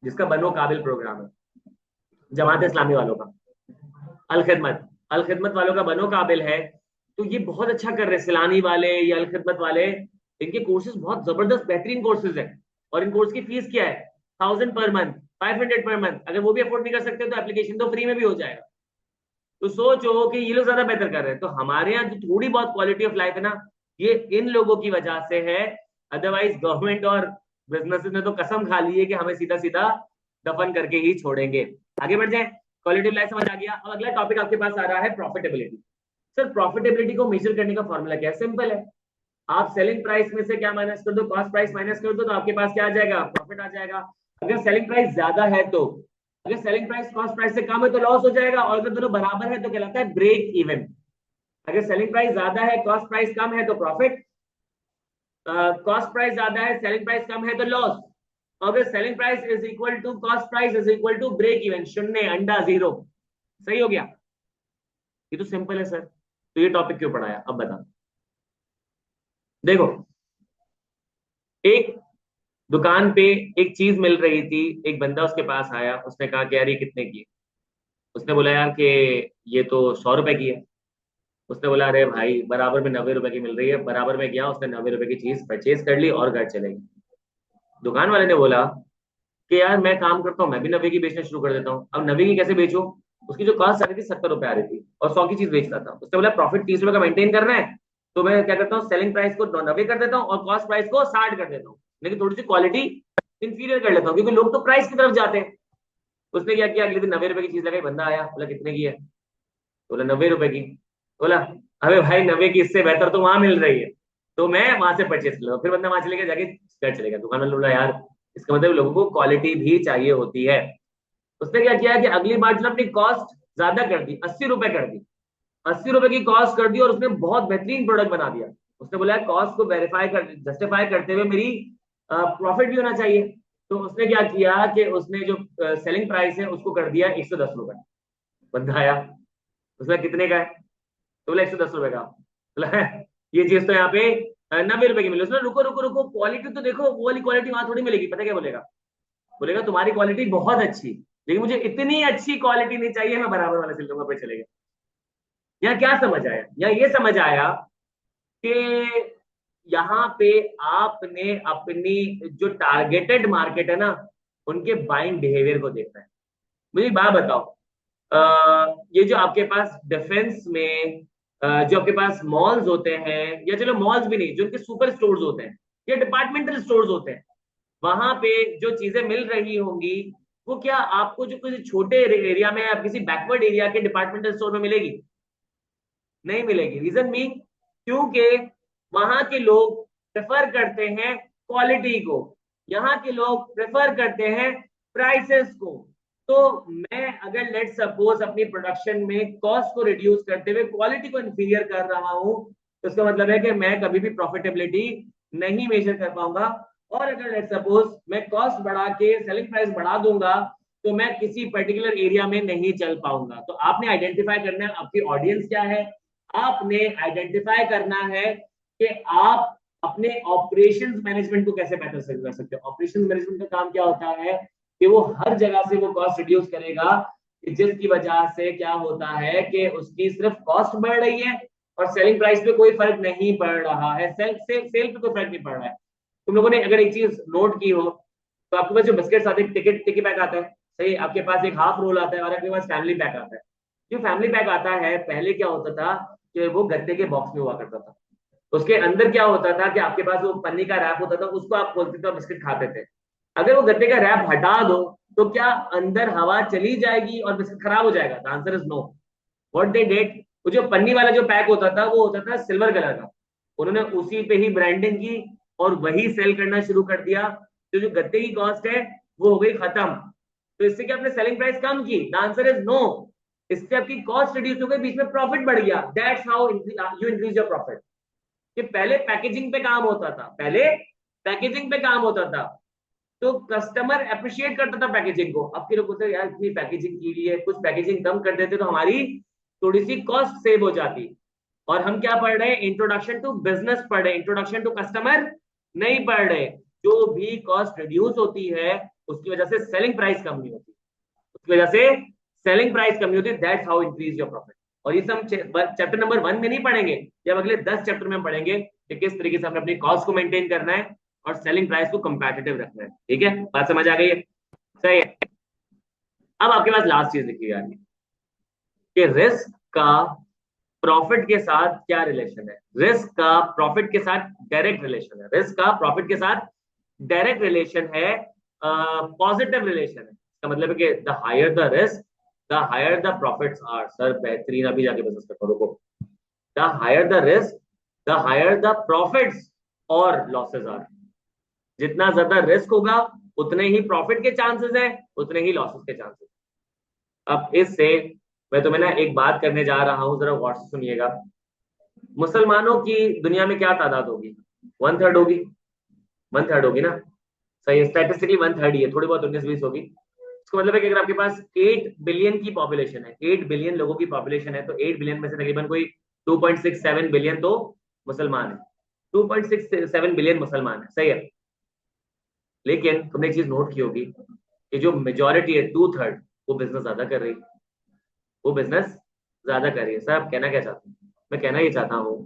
जिसका बनो काबिल प्रोग्राम है, जमात इस्लामी वालों का, अल खिदमत, अल खिदमत वालों का बनो काबिल है। तो ये बहुत अच्छा कर रहे हैं सैलानी वाले या अल खिदमत वाले। इनके कोर्सेज बहुत जबरदस्त बेहतरीन कोर्सेज है, और इन कोर्स की फीस क्या है, 1000 पर मंथ, 500 पर मंथ। अगर वो भी अफोर्ड नहीं कर सकते तो एप्लीकेशन तो फ्री में भी हो जाएगा। तो सोचो कि ये लोग ज्यादा बेहतर कर रहे हैं। तो हमारे यहाँ जो थोड़ी बहुत क्वालिटी ऑफ लाइफ है ना, ये इन लोगों की वजह से है। अदरवाइज गवर्नमेंट और बिजनेसेस ने तो कसम खा ली है कि हमें सीधा सीधा दफन करके ही छोड़ेंगे। आगे बढ़ जाए, क्वालिटी ऑफ लाइफ समझ आ गया। अब अगला टॉपिक आपके पास आ रहा है प्रॉफिटेबिलिटी। सर प्रॉफिटेबिलिटी को मेजर करने का फॉर्मूला क्या है? सिंपल है, आप सेलिंग प्राइस में से क्या माइनस कर दो, कॉस्ट प्राइस माइनस कर दो, तो आपके पास क्या आ जाएगा, प्रॉफिट आ जाएगा। अगर सेलिंग प्राइस ज्यादा है तो, अगर सेलिंग प्राइस कॉस्ट प्राइस से कम है तो लॉस हो जाएगा, और अगर दोनों बराबर है तो कहलाता है ब्रेक इवन। अगर सेलिंग प्राइस ज्यादा है कॉस्ट प्राइस कम है तो प्रॉफिट, कॉस्ट प्राइस ज्यादा है सेलिंग प्राइस कम है तो लॉस। अगर selling price is equal to cost price is equal to break even, शून्य, अंडा, जीरो। सही हो गया, ये तो सिंपल है सर। तो ये टॉपिक क्यों पढ़ाया अब बता। देखो, एक दुकान पे एक चीज मिल रही थी, एक बंदा उसके पास आया, उसने कहा कि यार ये कितने की है? उसने बोला यार कि ये तो 100 रुपए की है। उसने बोला अरे भाई बराबर में 90 रुपए की मिल रही है। बराबर में गया, उसने 90 रुपए की चीज परचेज कर ली और घर चले गए। दुकान वाले ने बोला कि यार मैं काम करता हूँ, मैं भी 90 की बेचना शुरू कर देता हूँ। अब 90 की कैसे बेचूं? उसकी जो कॉस्ट आ रही थी 70 रुपए आ रही थी और 100 की चीज बेचता था। उसने बोला प्रॉफिट 30 रुपए का मेंटेन करना है, तो मैं क्या करता हूँ, सेलिंग प्राइस को 90 कर देता हूँ और कॉस्ट प्राइस को 60 कर देता हूँ, लेकिन थोड़ी सी क्वालिटी इंफीरियर कर लेता हूँ, क्योंकि लोग तो प्राइस की तरफ जाते हैं। उसने क्या किया, अगले दिन 90 रुपए की चीज लगाई। बंदा आया, बोला कितने की है? बोला 90 रुपए की। बोला अबे भाई 90 की इससे बेहतर तो वहां मिल रही है, तो मैं वहां से परचेज कर लूंगा। फिर बंदा वहां चले गया, जाके घर चले गया। दुकान वाले बोला यार इसका मतलब लोगों को क्वालिटी भी चाहिए होती है। उसने क्या किया कि अगली बार जो अपनी कॉस्ट ज्यादा कर दी, 80 रुपए कर दी, 80 रुपए की कॉस्ट कर दी और उसने बहुत बेहतरीन प्रोडक्ट बना दिया। उसने बोला कॉस्ट को वेरीफाई कर जस्टिफाई करते हुए मेरी प्रॉफिट भी होना चाहिए। तो उसने क्या किया कि उसने जो सेलिंग प्राइस है उसको कर दिया 110 रुपए। बंदा आया, उसने कितने का है? तो बोला 110 रुपए का। बोला ये चीज तो यहाँ पे 90 रुपए की मिली। उसने रुको रुको रुको, क्वालिटी तो देखो, वो वाली क्वालिटी वहां थोड़ी मिलेगी। पता क्या बोलेगा? बोलेगा तुम्हारी क्वालिटी बहुत अच्छी, लेकिन मुझे इतनी अच्छी क्वालिटी नहीं चाहिए, मैं बराबर वाले सिल दूंगा। पे चले गए। यहाँ क्या समझ आया? यहाँ ये समझ आया कि यहाँ पे आपने अपनी जो टारगेटेड मार्केट है ना, उनके बाइंग बिहेवियर को देखना है। मुझे एक बात बताओ, ये जो आपके पास डिफेंस में जो आपके पास मॉल्स होते हैं, या चलो मॉल्स भी नहीं, जो उनके सुपर स्टोर्स होते हैं या डिपार्टमेंटल स्टोर्स होते हैं, वहां पे जो चीजें मिल रही होंगी, वो क्या आपको जो किसी छोटे एरिया में या किसी बैकवर्ड एरिया के डिपार्टमेंटल स्टोर में मिलेगी? नहीं मिलेगी। रीजन मी, क्योंकि वहां के लोग प्रेफर करते हैं क्वालिटी को, यहाँ के लोग प्रेफर करते हैं प्राइसेस को। तो मैं अगर लेट सपोज अपनी प्रोडक्शन में कॉस्ट को रिड्यूस करते हुए क्वालिटी को इंफीरियर कर रहा हूं, तो इसका मतलब है कि मैं कभी भी प्रॉफिटेबिलिटी नहीं मेजर कर पाऊंगा। और अगर लेट सपोज मैं कॉस्ट बढ़ा के सेलिंग प्राइस बढ़ा दूंगा, तो मैं किसी पर्टिकुलर एरिया में नहीं चल पाऊंगा। तो आपने आइडेंटिफाई करना है आपकी ऑडियंस क्या है, आपने आइडेंटिफाई करना है कि आप अपने ऑपरेशंस मैनेजमेंट को कैसे बेहतर कर सकते हो। ऑपरेशंस मैनेजमेंट का काम क्या होता है कि वो हर जगह से वो कॉस्ट रिड्यूस करेगा, जिसकी वजह से क्या होता है कि उसकी सिर्फ कॉस्ट बढ़ रही है और सेलिंग प्राइस पे कोई फर्क नहीं पड़ रहा है, सेल पे कोई फर्क नहीं पड़ रहा है। तुम लोगों ने अगर एक चीज नोट की हो, तो आपके पास जो बिस्किट्स आते हैं, टिकी पैक आता है, सही, आपके पास एक हाफ रोल आता है और आपके पास फैमिली पैक आता है। जो फैमिली पैक आता है, पहले क्या होता था कि वो गत्ते के बॉक्स में हुआ करता था। उसके अंदर क्या होता था कि आपके पास वो पन्नी का रैप होता था, उसको आप खोलते थे और बिस्किट खाते थे। अगर वो गत्ते का रैप हटा दो, तो क्या अंदर हवा चली जाएगी और बिस्किट खराब हो जाएगा? The answer is no. What they did, वो जो पन्नी वाला जो पैक होता था, वो होता था सिल्वर कलर का। उन्होंने उसी पे ही ब्रांडिंग की और वही सेल करना शुरू कर दिया। तो जो गत्ते की कॉस्ट है वो हो गई खत्म। तो इससे क्या आपने सेलिंग प्राइस कम की? The answer is no. इससे आपकी कॉस्ट रिड्यूस हो गई, बीच में प्रॉफिट बढ़ गया। That's how you increase your profit. कि पहले पैकेजिंग पे काम होता था, पहले पैकेजिंग पे काम होता था, तो कस्टमर अप्रिशिएट करता था पैकेजिंग को। अब के लोग बोलते यार इतनी पैकेजिंग की लिए, कुछ पैकेजिंग कम कर देते तो हमारी थोड़ी सी कॉस्ट सेव हो जाती। और हम क्या पढ़ रहे हैं? इंट्रोडक्शन टू बिजनेस पढ़ रहे हैं, इंट्रोडक्शन टू कस्टमर नहीं पढ़ रहे। जो भी कॉस्ट रिड्यूस होती है उसकी वजह से सेलिंग प्राइस कम नहीं होती, उसकी वजह से सेलिंग प्राइस कम नहीं होती। That's how increase your profit. और ये सब चैप्टर नंबर 1 में नहीं पढ़ेंगे, जब अगले 10 चैप्टर में पढ़ेंगे कि किस तरीके से हमने अपनी कॉस्ट को मेंटेन करना है और सेलिंग प्राइस को कंपैटिटिव रखना है। ठीक है, बात समझ आ गई है? सही है। अब आपके पास लास्ट चीज लिखी जा रही है कि रिस्क का प्रॉफिट के साथ क्या रिलेशन है। रिस्क का प्रॉफिट के साथ डायरेक्ट रिलेशन है। रिस्क का प्रॉफिट के साथ डायरेक्ट रिलेशन है, पॉजिटिव रिलेशन है। इसका मतलब है कि the higher the risk, the higher the profits are. Sir बेहतरीन, अभी जाके बिजनेस में करो। The higher the risk, the higher the profits और लॉसेज आर। जितना ज्यादा रिस्क होगा उतने ही प्रॉफिट के चांसेस है, उतने ही लॉसेस के चांसेस। अब इससे मैं तुम्हें ना एक बात करने जा रहा हूं, जरा गौर से सुनिएगा। मुसलमानों की दुनिया में क्या तादाद होगी? 1/3 होगी। 1/3 होगी ना? सही है, स्टैटिस्टिकली 1/3 ही है, थोड़ी बहुत 19-20 होगी। इसका मतलब है कि अगर आपके पास 8 बिलियन की पॉपुलेशन है, 8 बिलियन लोगों की पॉपुलेशन है, तो 8 बिलियन में से तकरीबन कोई 2.67 बिलियन तो मुसलमान है। 2.67 बिलियन मुसलमान है, सही है। लेकिन तुमने एक चीज नोट की होगी कि जो मेजोरिटी है 2/3 वो बिजनेस ज्यादा कर रही है, वो बिजनेस ज्यादा कर रही है। सर आप कहना क्या चाहते हैं? मैं कहना ये चाहता हूँ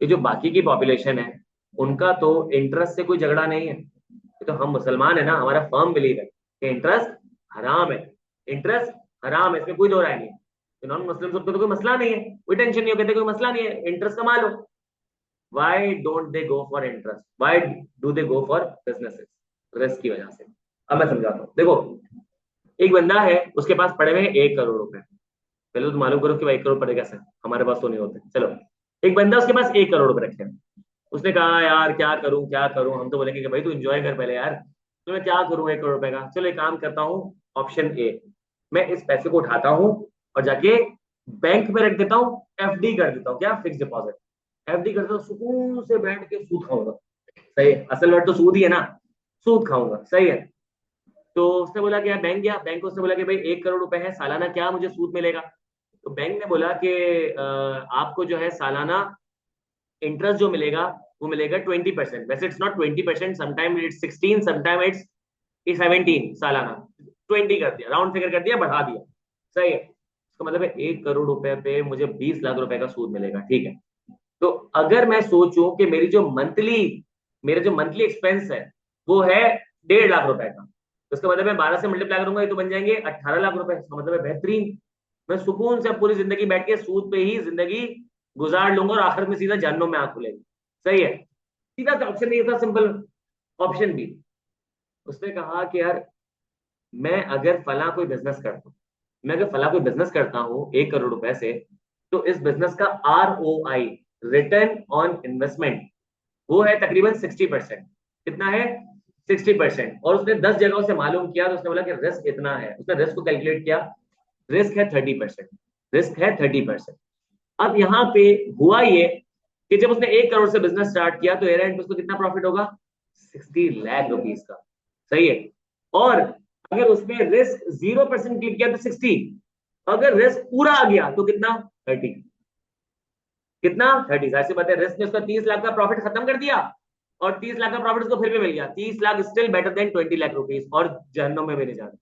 कि जो बाकी की पॉपुलेशन है उनका तो इंटरेस्ट से कोई झगड़ा नहीं है। ये तो हम मुसलमान है ना, हमारा फर्म बिलीव है कि इंटरेस्ट हराम है, इंटरेस्ट हराम है, इसमें कोई दो राय नहीं है। तो नॉन मुस्लिम सबको तो कोई मसला नहीं है, कोई टेंशन नहीं हो, कहते कोई मसला नहीं है, इंटरेस्ट कमा लो। Why don't they go for interest, why do they go for businesses? Risk की वजह से। अब मैं समझाता हूँ, देखो एक बंदा है, उसके पास पड़े हुए हैं 1 करोड़ रुपए। पहले तो मालूम करो कि भाई 1 करोड़ पड़े कैसे, हमारे पास तो नहीं होते। चलो, एक बंदा उसके पास 1 करोड़ रुपए रखे हैं। उसने कहा यार क्या करूं क्या करूं, हम तो बोलेंगे कि भाई तू एंजॉय कर पहले यार, तो मैं क्या करूं 1 करोड़ रुपए का। चलो एक काम करता हूँ, ऑप्शन ए, मैं इस पैसे को उठाता हूँ और जाके बैंक में रख देता हूँ, एफडी कर देता हूँ, क्या फिक्स डिपॉजिट, एफडी करता हूँ, सुकून से बैठ के सूद खाऊंगा। सही है, असल वर्ड तो सूद ही है ना, सूद खाऊंगा, सही है। तो उसने बोला कि यार बैंक गया, बैंक को उसने बोला कि भाई 1 करोड़ रुपए है सालाना, क्या मुझे सूद मिलेगा? तो बैंक ने बोला कि आपको जो है सालाना इंटरेस्ट जो मिलेगा वो मिलेगा 20%। वैसे it's not 20%, sometime it's 16, sometime it's 17 सालाना। 20 कर दिया, राउंड फिगर कर दिया, बढ़ा दिया, सही है। इसका मतलब है 1 करोड़ रुपए पे मुझे 20 लाख रुपए का सूद मिलेगा, ठीक है। तो अगर मैं सोचूं कि मेरे जो मंथली एक्सपेंस है वो है 1.5 लाख रुपए का, तो इसका मतलब मैं 12 से मल्टीप्लाई करूंगा, ये तो बन जाएंगे 18 लाख रुपए। इसका मतलब है बेहतरीन, मैं सुकून से पूरी जिंदगी बैठ के सूद पे ही जिंदगी गुजार लूंगा और आखिर में सीधा जहन्नुम में आंख खुलेगी। सही है, सीधा ऑप्शन नहीं था, सिंपल। ऑप्शन बी, उसने कहा कि यार मैं अगर फला कोई बिजनेस करता हूँ, मैं अगर फला कोई बिजनेस करता हूँ 1 करोड़ रुपए से, तो इस बिजनेस का ROI, रिटर्न ऑन इन्वेस्टमेंट, वो है तकरीबन 60%। कितना है? 60%। और उसने 10 जगहों से मालूम किया, तो उसने बोला कि रिस्क इतना है, उसने रिस्क को कैलकुलेट किया, रिस्क है 30%, रिस्क है 30%। अब यहाँ पे हुआ ये कि जब उसने 1 करोड़ से बिजनेस स्टार्ट किया तो एयर एंड पे उसको कितना प्रॉफिट होगा? 60 लाख रुपीज का, सही है। और अगर उसमें रिस्क 0% क्लिक किया तो 60, अगर रिस्क पूरा आ गया तो कितना? 30। कितना? 30। ऐसे बताए, रिस्क ने उसका 30 लाख का प्रॉफिट खत्म कर दिया और 30 लाख का प्रॉफिट उसको फिर भी मिल गया। 30 lakh still better than 20 lakh rupees, और जहन्नुम में भी नहीं जाना,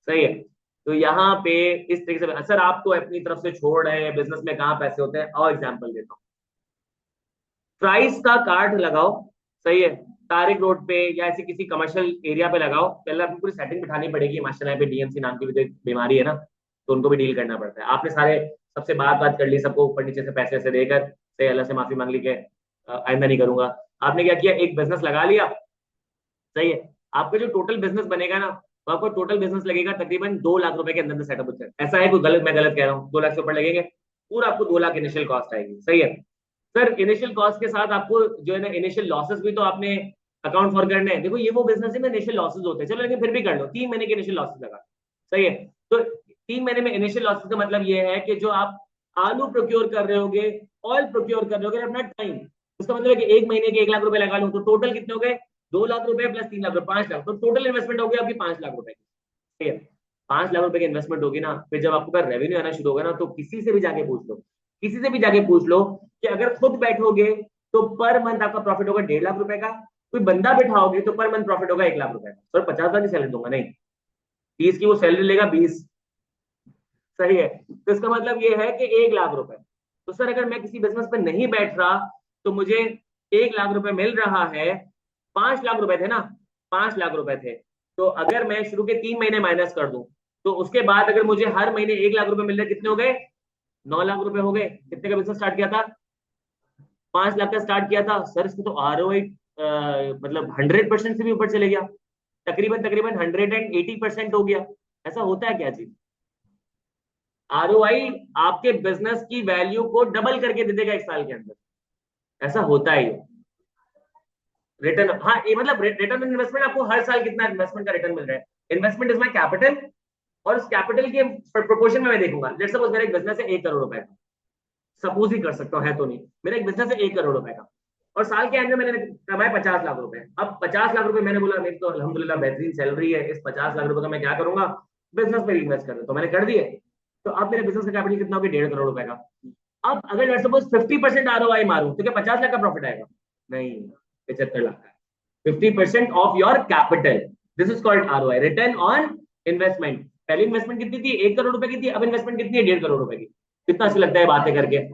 सही है। तो यहाँ पे इस तरीके से, सर आप तो अपनी तरफ से छोड़ रहे हैं, बिजनेस में कहाँ पैसे होते हैं, और एग्जाम्पल देता हूँ। प्राइस का कार्ड लगाओ, सही है, तारिक रोड पे या ऐसे किसी कमर्शियल एरिया पे लगाओ। पहले आपको पूरी सेटिंग बिठानी पड़ेगी, माशाल्लाह पे DMC नाम की भी तो एक बीमारी है ना, तो उनको भी डील करना पड़ता है। आपने सारे सबसे बात कर ली, सबको ऊपर नीचे से पैसे ऐसे देकर, सही, अल्लाह से माफी मांग ली कि आइंदा नहीं करूंगा। आपने क्या किया, एक बिजनेस लगा लिया, सही है। आपका जो टोटल बिजनेस बनेगा ना, तो आपको टोटल बिजनेस लगेगा तकरीबन 2 लाख रुपए के अंदर सेटअप होता है। ऐसा है कोई गलत? मैं गलत कह रहा हूँ? 2 लाख से ऊपर लगेंगे, पूरा आपको 2 लाख इनिशियल कॉस्ट आएगी, सही है। सर इनिशियल कॉस्ट के साथ आपको जो है ना इनिशियल लॉसेस भी तो आपने अकाउंट फॉर करने हैं। देखो ये वो बिजनेस है में इनिशियल लॉसेस होते हैं, चलो लेकिन फिर भी कर लो, 3 महीने के इनिशियल लॉसेस लगा, सही है। तो 3 महीने में इनिशियल लॉसेस का मतलब ये है कि जो आप आलू प्रोक्योर कर रहे होगे, ऑयल प्रोक्योर कर रहे होगे अपना टाइम, उसका मतलब है कि 1 महीने के 1 लाख रुपए लगा लो, तो टोटल कितने हो गए? 2 लाख रुपए प्लस 3 लाख रुपए, 5 लाख, तो टोटल इन्वेस्टमेंट हो गया आपकी 5 लाख रुपए की, ठीक है। 5 लाख रुपए की इन्वेस्टमेंट होगी ना, फिर जब आपके पास रेवेन्यू आना शुरू होगा ना, तो किसी से भी जाके पूछ लो, किसी से भी जाके पूछ लो कि अगर खुद बैठोगे तो पर मंथ आपका प्रॉफिट होगा 1.5 लाख रुपए का, कोई बंदा बैठाओगे तो पर मंथ प्रॉफिट होगा 1 लाख रुपए का। सर 50 लाख की सैलरी दूंगा? नहीं, 30 की वो सैलरी लेगा, 20, सही है। तो इसका मतलब ये है कि 1 लाख रुपए। तो सर अगर मैं किसी बिजनेस पे नहीं बैठ रहा तो मुझे 1 लाख रुपए मिल रहा है, 5 लाख रुपए थे ना, 5 लाख रुपए थे, तो अगर मैं शुरू के 3 महीने माइनस कर दूं, तो उसके बाद अगर मुझे हर महीने 1 लाख रुपए मिल रहे, कितने हो गए? 9 लाख रुपए हो गए। कितने का बिजनेस स्टार्ट किया था? 5 लाख का स्टार्ट किया था। सर इसको तो ROI मतलब 100% से भी ऊपर चले गया, तकरीबन तकरीबन 180% हो गया। ऐसा होता है क्या चीज? ROI आपके बिजनेस की वैल्यू को डबल करके दे देगा 1 साल के अंदर, ऐसा होता है ये। रिटर्न, हाँ ये मतलब रिटर्न ऑन इन्वेस्टमेंट, आपको हर साल कितना इन्वेस्टमेंट का रिटर्न मिल रहा है। इन्वेस्टमेंट इज माई कैपिटल, और उस कैपिटल के प्रोपोर्शन में मैं देखूंगा। लेट्स सपोज मेरा एक बिजनेस है 1 करोड़ रुपए का, सपोज ही कर सकता हूँ, है तो नहीं, मेरा एक बिजनेस है 1 करोड़ रुपए का, और साल के एंड में मैंने कमाए 50 लाख रुपए। अब 50 लाख रुपए मैंने बोला मेरी तो अल्हम्दुलिल्लाह बेहतरीन सैलरी है, इस 50 लाख रुपए का मैं क्या करूंगा? बिजनेस में इन्वेस्ट कर, तो मैंने कर दिए। तो अब मेरे बिजनेस का कैपिटल कितना हो गया? 1.5 करोड़ रुपए का। अब अगर लेट्स सपोज 50% ROI मारूं, तो क्या 50 लाख का प्रॉफिट आएगा? नहीं, 75 लाख का। 50% of your capital, this is called ROI, return on investment. पहले इन्वेस्टमेंट कितनी थी? 1 करोड़ रुपए की थी, अब इन्वेस्टमेंट कितनी है? 1.5 करोड़ रुपए की। कितना अच्छा लगता है बातें करके,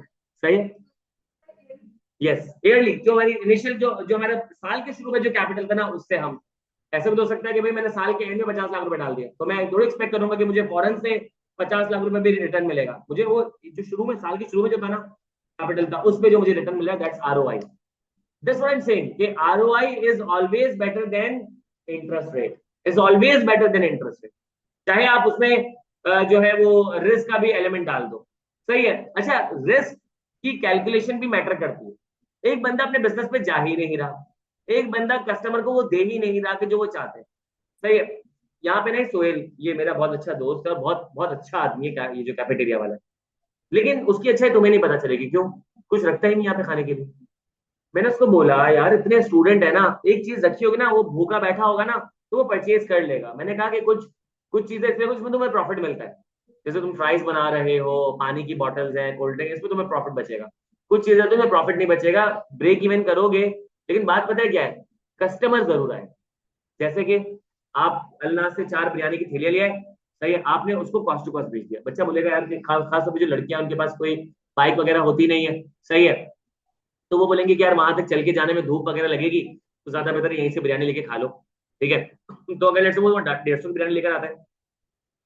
सही है। यस, ईयरली जो हमारी इनिशियल जो हमारा साल के शुरू में जो कैपिटल था ना, उससे हम, ऐसे भी तो हो सकता है कि भाई मैंने साल के एंड में 50 लाख रुपए डाल दिया, तो मैं थोड़ी एक्सपेक्ट करूंगा कि मुझे फौरन से 50 लाख रुपए भी रिटर्न मिलेगा। मुझे वो जो शुरू में, साल के शुरू में जो था ना कैपिटल था, उस पे जो मुझे रिटर्न मिला, that's ROI. That's what I am saying कि ROI is always better than interest rate, is always better than interest rate. चाहे आप उसमें जो है वो रिस्क का भी एलिमेंट डाल दो, सही है। अच्छा, रिस्क की कैलकुलेशन भी मैटर करती है। एक बंदा अपने बिजनेस पे जा ही नहीं रहा, एक बंदा कस्टमर को वो दे ही नहीं रहा कि जो वो चाहते हैं, सही है। यहाँ पे नहीं, सोहेल ये मेरा बहुत अच्छा दोस्त है, बहुत बहुत अच्छा आदमी है, ये जो कैफेटेरिया वाला है, लेकिन उसकी अच्छाई तुम्हें नहीं पता चलेगी। क्यों? कुछ रखता ही नहीं यहाँ पे खाने के लिए। मैंने उसको बोला यार इतने स्टूडेंट है ना, एक चीज रखी होगी ना, वो भूखा बैठा होगा ना, तो वो परचेज कर लेगा। मैंने कहा कि कुछ कुछ चीजें इसमें, कुछ में तुम्हें प्रॉफिट मिलता है, जैसे तुम फ्राइज बना रहे हो, पानी की बॉटल्स हैं, कोल्ड ड्रिंक, इसमें तुम्हें प्रॉफिट बचेगा। कुछ चीजें तुम्हें प्रॉफिट नहीं बचेगा, ब्रेक इवन करोगे। लेकिन बात पता है क्या है? कस्टमर जरूर आए। जैसे कि आप अल्लाह से 4 बिरयानी की थैलियां ले आए, सही है, आपने उसको कॉस्ट टू कॉस्ट बेच दिया। बच्चा बोलेगा यार कि खास तौर पर जो लड़कियां, उनके पास कोई बाइक वगैरह होती नहीं है, सही है, तो वो बोलेंगे कि यार वहां तक चल के जाने में धूप वगैरह लगेगी, तो ज्यादा बेहतर है यहीं से बिरयानी लेके खा लो, ठीक है। तो अगर लेट्स से वो 150 की बिरयानी लेकर आता है,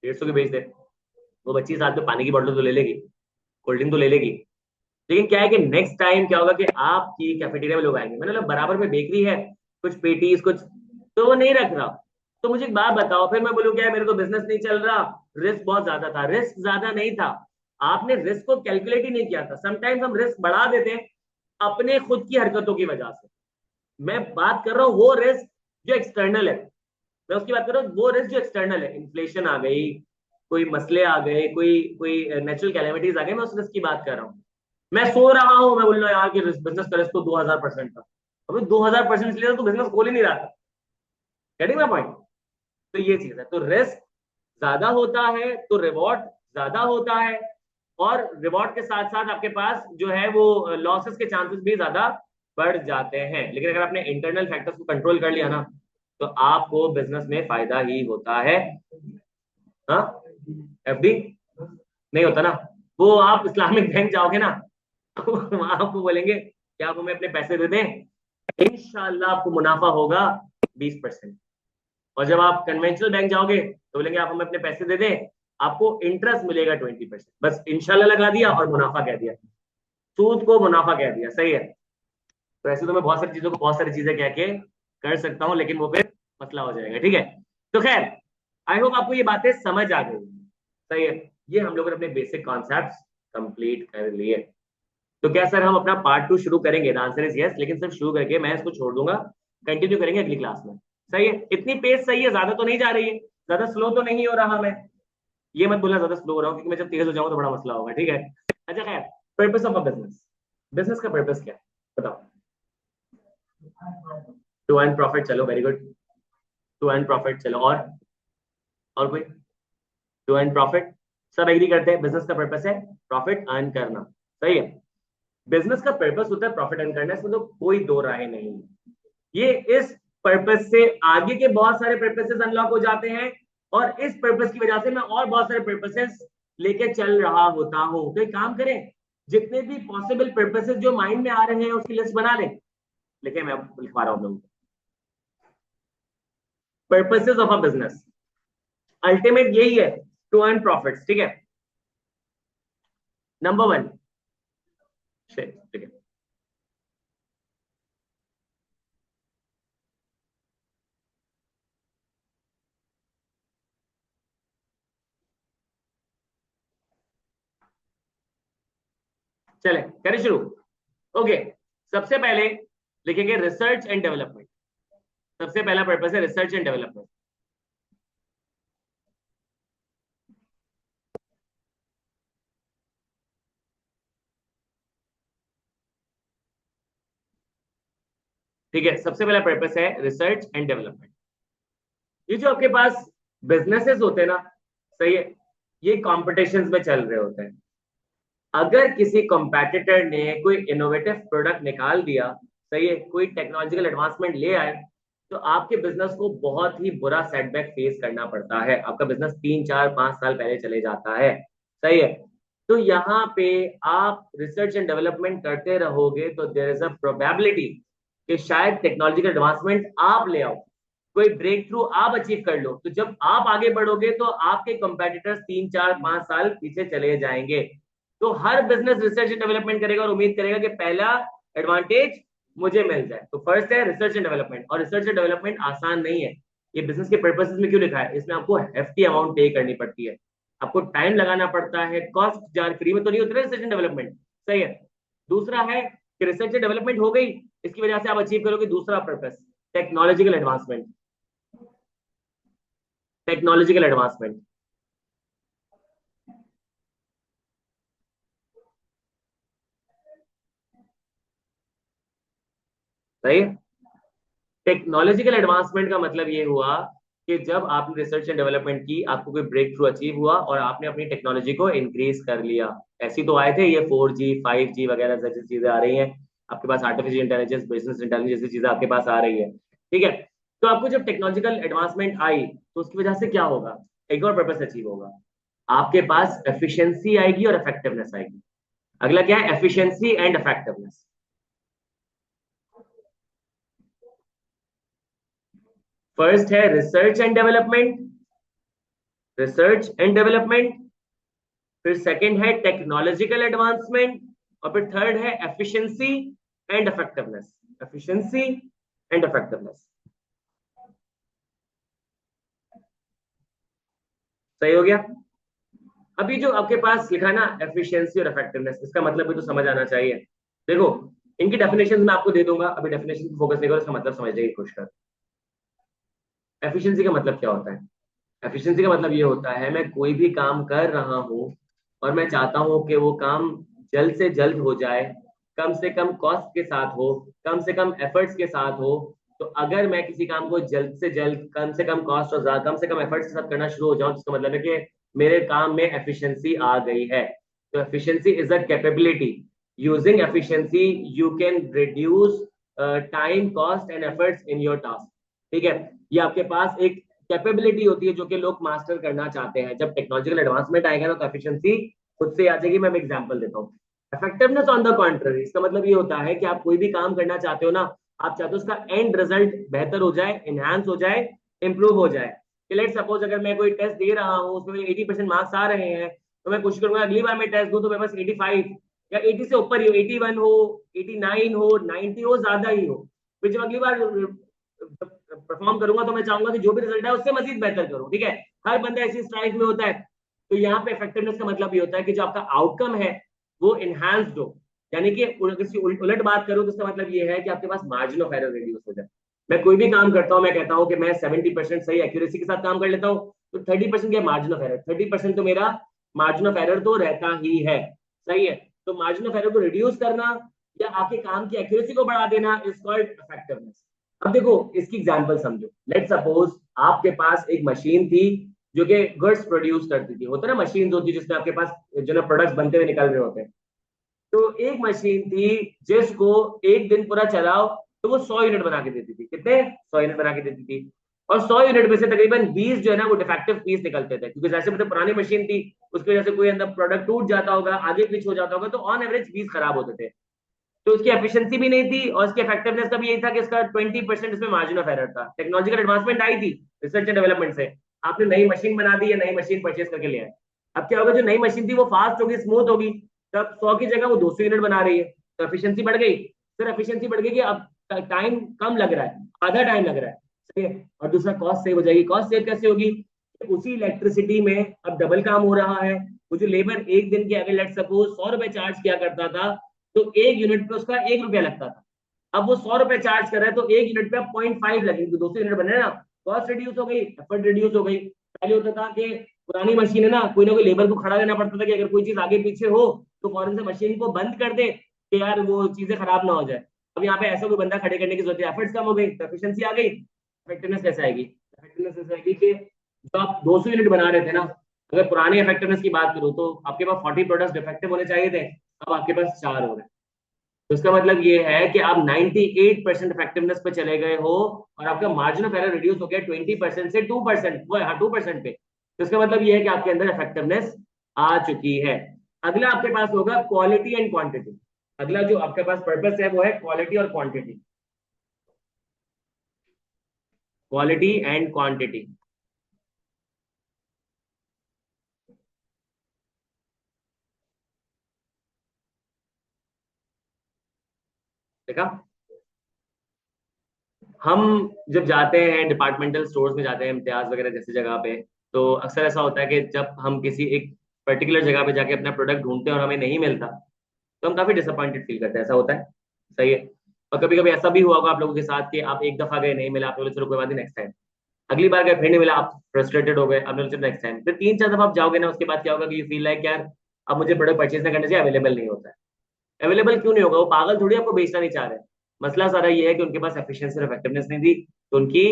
150 की बेच दे, वो बच्ची साथ में पानी की बोतल तो ले लेगी, कोल्ड ड्रिंक तो ले लेगी। लेकिन क्या है कि नेक्स्ट टाइम क्या होगा कि आपकी कैफेटेरिया में लोग आएंगे, मैंने बोला बराबर में बेकरी है, कुछ पेटीज कुछ, तो वो नहीं रख रहा। तो मुझे एक बात बताओ, फिर मैं बोलूँ क्या मेरे तो बिजनेस नहीं चल रहा, रिस्क बहुत ज्यादा था। रिस्क ज्यादा नहीं था, आपने रिस्क को कैलकुलेट ही नहीं किया था। समटाइम्स हम रिस्क बढ़ा देते हैं अपने खुद की हरकतों की वजह से। मैं बात कर रहा हूँ वो रिस्क जो एक्सटर्नल है, मैं उसकी बात कर रहा हूँ, वो रिस्क जो एक्सटर्नल है, इन्फ्लेशन आ गई, कोई मसले आ गए, कोई कोई नेचुरल कैलेमिटीज आ गई, मैं उस रिस्क की बात कर रहा हूँ। मैं सो रहा हूँ, मैं बोल रहा हूँ यार कि बिजनेस का रिस्क तो 2000% था, अभी 2000% इसलिए तो बिजनेस खोल ही नहीं रहा था। Getting my point? तो ये चीज है, तो रिस्क ज्यादा होता है तो रिवॉर्ड ज्यादा होता है, और रिवॉर्ड के साथ साथ आपके पास जो है वो लॉसेस के चांसेस भी ज्यादा बढ़ जाते हैं। लेकिन अगर आपने इंटरनल फैक्टर्स को कंट्रोल कर लिया ना, तो आपको बिजनेस में फायदा ही होता है। हाँ, एफडी नहीं होता ना, वो आप इस्लामिक बैंक जाओगे ना, तो वहां आपको बोलेंगे कि आप हमें अपने पैसे दे दें, इंशाल्लाह आपको मुनाफा होगा 20%। और जब आप कन्वेंशनल बैंक जाओगे तो बोलेंगे आप हमें अपने पैसे दे दें, आपको इंटरेस्ट मिलेगा 20%। बस इंशाल्लाह लगा दिया और मुनाफा कह दिया, सूद को मुनाफा कह दिया, सही है। तो ऐसे तो मैं बहुत सारी चीजों को बहुत सारी चीजें कह के कर सकता हूँ, लेकिन वो फिर मसला हो जाएगा, ठीक है। तो खैर, आई होप आपको ये बातें समझ आ गई, सही है। ये हम लोगों ने अपने बेसिक कॉन्सेप्ट कंप्लीट कर लिए। तो क्या सर हम अपना पार्ट 2 शुरू करेंगे? द आंसर इज यस, लेकिन सिर्फ शुरू करके मैं इसको छोड़ दूंगा, कंटिन्यू करेंगे अगली क्लास में, सही है। इतनी पेस सही है, ज्यादा तो नहीं जा रही है, ज्यादा स्लो तो नहीं हो रहा मैं, ये मत बोलना ज्यादा स्लो हो रहा हूँ, क्योंकि मैं जब तेज हो जाऊंगा तो बड़ा मसला होगा, ठीक है। अच्छा खैर, purpose of a business, business का पर्पस क्या है बताओ? टू अर्न प्रॉफिट, चलो very good, to earn profit, चलो और कोई? टू अर्न प्रॉफिट, सब एग्री करते हैं बिजनेस का पर्पस है प्रॉफिट अर्न करना, सही है। बिजनेस का पर्पस होता है प्रॉफिट अर्न करना, इसमें तो कोई दो राय नहीं है। ये इस पर्पस से आगे के बहुत सारे पर्पसेस अनलॉक हो जाते हैं, और इस पर्पस की वजह से मैं और बहुत सारे पर्पसेस लेके चल रहा होता हूं। तो एक काम करें, जितने भी पॉसिबल पर्पसेस जो माइंड में आ रहे हैं उसकी लिस्ट बना लें। लेकिन मैं लिखवा रहा हूं, purposes of a business, ultimate यही है, टू अर्न प्रॉफिट्स, ठीक है, नंबर 1, ठीक है। चले करें शुरू। ओके, सबसे पहले लिखेंगे रिसर्च एंड डेवलपमेंट। सबसे पहला पर्पस है रिसर्च एंड डेवलपमेंट, ठीक है। सबसे पहला पर्पस है रिसर्च एंड डेवलपमेंट। ये जो आपके पास बिजनेसेस होते हैं ना, सही है, ये कॉम्पिटिशन्स में चल रहे होते हैं। अगर किसी कॉम्पिटिटर ने कोई इनोवेटिव प्रोडक्ट निकाल दिया, सही है, कोई टेक्नोलॉजिकल एडवांसमेंट ले आए, तो आपके बिजनेस को बहुत ही बुरा सेटबैक फेस करना पड़ता है, आपका बिजनेस 3 4 5 साल पहले चले जाता है। सही है। तो यहाँ पे आप रिसर्च एंड डेवलपमेंट करते रहोगे तो देयर इज अ प्रोबेबिलिटी कि शायद टेक्नोलॉजिकल एडवांसमेंट आप ले आओ, कोई ब्रेक थ्रू आप अचीव कर लो। तो जब आप आगे बढ़ोगे तो आपके कंपेटिटर्स 3 4 5 साल पीछे चले जाएंगे। तो हर बिजनेस रिसर्च एंड डेवलपमेंट करेगा और उम्मीद करेगा कि पहला एडवांटेज मुझे मिल जाए। तो फर्स्ट है रिसर्च एंड डेवलपमेंट, और रिसर्च एंड डेवलपमेंट आसान नहीं है। ये बिजनेस के पर्पसेस में क्यों लिखा है, इसमें आपको हेफ्टी अमाउंट पे करनी पड़ती है, आपको टाइम लगाना पड़ता है, कॉस्ट जार फ्री में तो नहीं होती ना रिसर्च एंड डेवलपमेंट। सही है। दूसरा है कि रिसर्च एंड डेवलपमेंट हो गई, इसकी वजह से आप अचीव करोगे दूसरा purpose, technological advancement. Technological advancement. सही है। टेक्नोलॉजिकल एडवांसमेंट का मतलब ये हुआ कि जब आपने रिसर्च एंड डेवलपमेंट की, आपको कोई ब्रेक थ्रू अचीव हुआ और आपने अपनी टेक्नोलॉजी को इंक्रीज कर लिया। ऐसी तो आए थे ये 4G 5G वगैरह जैसी चीजें आ रही हैं, आपके पास आर्टिफिशियल इंटेलिजेंस बिजनेस इंटेलिजेंस जैसी चीजें आपके पास आ रही है। ठीक है। तो आपको जब टेक्नोलॉजिकल एडवांसमेंट आई तो उसकी वजह से क्या होगा, एक और पर्पस अचीव होगा, आपके पास एफिशिएंसी आएगी और इफेक्टिवनेस आएगी। अगला क्या है, एफिशिएंसी एंड इफेक्टिवनेस। फर्स्ट है research and development, research and development. फिर सेकंड है टेक्नोलॉजिकल एडवांसमेंट, और फिर थर्ड है efficiency and effectiveness. Efficiency and effectiveness. सही हो गया। अभी जो आपके पास लिखा है ना एफिशिएंसी और इफेक्टिवनेस, इसका मतलब भी तो समझ आना चाहिए। देखो, इनकी डेफिनेशन मैं आपको दे दूंगा, अभी डेफिनेशन पे फोकस नहीं करो, इसका मतलब समझने की कोशिश कर। एफिशिएंसी का मतलब क्या होता है, एफिशिएंसी का मतलब ये होता है मैं कोई भी काम कर रहा हूँ और मैं चाहता हूँ कि वो काम जल्द से जल्द हो जाए, कम से कम कॉस्ट के साथ हो, कम से कम एफर्ट्स के साथ हो। तो अगर मैं किसी काम को जल्द से जल्द, कम से कम कॉस्ट और कम से कम एफर्ट्स के साथ करना शुरू हो जाऊं, तो इसका मतलब है कि मेरे काम में एफिशिएंसी आ गई है। तो efficiency is a capability, using efficiency you can reduce time cost and efforts in your task. ठीक है। ये आपके पास एक कैपेबिलिटी होती है जो कि लोग मास्टर करना चाहते हैं। जब टेक्नोलॉजिकल एडवांसमेंट आएगा तो एफिशिएंसी खुद से आ जाएगी। मैं एग्जांपल देता हूँ। इफेक्टिवनेस ऑन द कॉन्ट्ररी, इसका मतलब ये होता है कि आप कोई भी काम करना चाहते हो ना, आप चाहते हो उसका एंड रिजल्ट बेहतर हो जाए, एनहांस हो जाए, इंप्रूव हो जाए। कि लेट सपोज अगर मैं कोई टेस्ट दे रहा हूँ, उसमें 80% मार्क्स आ रहे हैं, तो मैं कोशिश करूंगा अगली बार मैं टेस्ट दूं तो मेरे पास 85 या 80 से ऊपर ही हो, 81 हो, 89 हो, 90 हो, ज्यादा ही हो। फिर जब अगली बार परफॉर्म करूंगा तो मैं चाहूंगा कि जो भी रिजल्ट है उससे मजीद बेहतर करूं। ठीक है। हर बंदा ऐसी स्ट्राइक में होता है। तो यहाँ पे इफेक्टिवनेस का मतलब ये होता है कि जो आपका आउटकम है वो इनहांस्ड हो। यानी कि किसी उलट बात करूं तो इसका मतलब ये है कि आपके पास मार्जिन ऑफ एरर रिड्यूस हो जाए। मैं कोई भी काम करता हूं, मैं कहता हूं कि मैं 70% सही एक्यूरेसी के साथ काम कर लेता हूं, तो 30% क्या मार्जिन ऑफ एरर, 30% तो मेरा मार्जिन ऑफ एरर तो रहता ही है। सही है। तो मार्जिन ऑफ एरर को रिड्यूस करना या आपके काम की एक्यूरेसी को बढ़ा देना इज कॉल्ड इफेक्टिवनेस। अब देखो इसकी एग्जांपल समझो। लेट सपोज आपके पास एक मशीन थी जो कि गुड्स प्रोड्यूस करती थी, होता है ना मशीन होती है जिसमें आपके पास जो ना प्रोडक्ट्स बनते हुए निकल रहे होते हैं। तो एक मशीन थी जिसको एक दिन पूरा चलाओ तो वो 100 यूनिट बना के देती थी। कितने, 100 यूनिट बना के देती थी। और 100 यूनिट में से तकरीबन 20 जो है ना वो डिफेक्टिव पीस निकलते थे, क्योंकि जैसे मतलब पुरानी मशीन थी, उसकी वजह से कोई अंदर प्रोडक्ट टूट जाता होगा, आगे पीछे हो जाता होगा, तो ऑन एवरेज 20 खराब होते थे। तो उसकी एफिशिएंसी भी नहीं थी और उसकी इफेक्टिवनेस का भी यही था कि इसका 20% इसमें मार्जिन ऑफ एरर था। टेक्नोलॉजिकल एडवांसमेंट आई थी रिसर्च एंड डेवलपमेंट से, आपने नई मशीन बना दी या नई मशीन परचेज करके ले आए। अब क्या होगा, जो नई मशीन थी वो फास्ट होगी, स्मूथ होगी, तब 100 की जगह वो 200 यूनिट बना रही है, तो एफिशिएंसी बढ़ गई। फिर एफिशिएंसी बढ़ गई कि अब टाइम कम लग रहा है, आधा टाइम लग रहा है। सही है। और दूसरा कॉस्ट सेव हो जाएगी। कॉस्ट सेव कैसे होगी, उसी इलेक्ट्रिसिटी में अब डबल काम हो रहा है। वो जो लेबर एक दिन के अगर लेट सपोज 100 रुपए चार्ज किया करता था, तो एक यूनिट पे उसका 1 रुपया लगता था। अब वो 100 रुपए चार्ज कर रहा है तो एक यूनिट पे 0.5 लगेंगे, 200 यूनिट बने ना, कॉस्ट रिड्यूस हो गई, एफर्ट रिड्यूस हो गई। पहले होता था कि पुरानी मशीन है ना, कोई ना कोई लेबर को खड़ा रहना पड़ता था कि अगर कोई चीज आगे पीछे हो तो फौरन से मशीन को बंद कर दे कि यार वो चीजें खराब ना हो जाए। अब यहाँ पे ऐसा कोई बंदा खड़े करने की जरूरत है, एफर्ट्स कम हो गई, एफिशिएंसी आ गई। इफेक्टिवनेस कैसे आएगी, इफेक्टिवनेस ऐसे आएगी कि जो आप 200 यूनिट बना रहे थे ना, अगर पुरानी इफेक्टिवनेस की बात करूं तो आपके पास 40 प्रोडक्ट्स डिफेक्टिव होने चाहिए थे, अब आपके पास 4 हो रहे हैं। तो इसका मतलब ये है कि आप 98% इफेक्टिवनेस पे चले गए हो और आपका मार्जिन ऑफ एरर रिड्यूस हो गया 20% से 2%, वो हाँ 2% पे। तो इसका मतलब ये है कि आपके अंदर इफेक्टिवनेस आ चुकी है। अगला आपके पास होगा क्वालिटी एंड क्वांटिटी। अगला जो आपके पास पर्पस है वो है क्वालिटी और क्वांटिटी। Quality and quantity. देखा, हम जब जाते हैं डिपार्टमेंटल स्टोर्स में जाते हैं, इम्तियाज वगैरह जैसी जगह पे, तो अक्सर ऐसा होता है कि जब हम किसी एक पर्टिकुलर जगह पे जाके अपना प्रोडक्ट ढूंढते हैं और हमें नहीं मिलता, तो हम काफी डिसअपॉइंटेड फील करते हैं। ऐसा होता है, सही है। और कभी कभी ऐसा भी हुआ होगा आप लोगों के साथ कि आप एक दफा गए, नहीं मिला, आप बोले चलो कोई बात नहीं नेक्स्ट टाइम। अगली बार गए फिर नहीं मिला, आप फ्रस्ट्रेटेड हो गए, आपने सोचा नेक्स्ट टाइम। फिर 3-4 दफा आप जाओगे ना, उसके बाद क्या होगा कि यू फील लाइक यार अब मुझे प्रोडक्ट परचेज ना करने से अवेलेबल नहीं होता है। अवेलेबल क्यों नहीं होगा? वो पागल थोड़ी आपको बेचना नहीं चाह रहे हैं। मसला सारा ये है कि उनके पास एफिशिएंसी और इफेक्टिवनेस नहीं थी, तो उनकी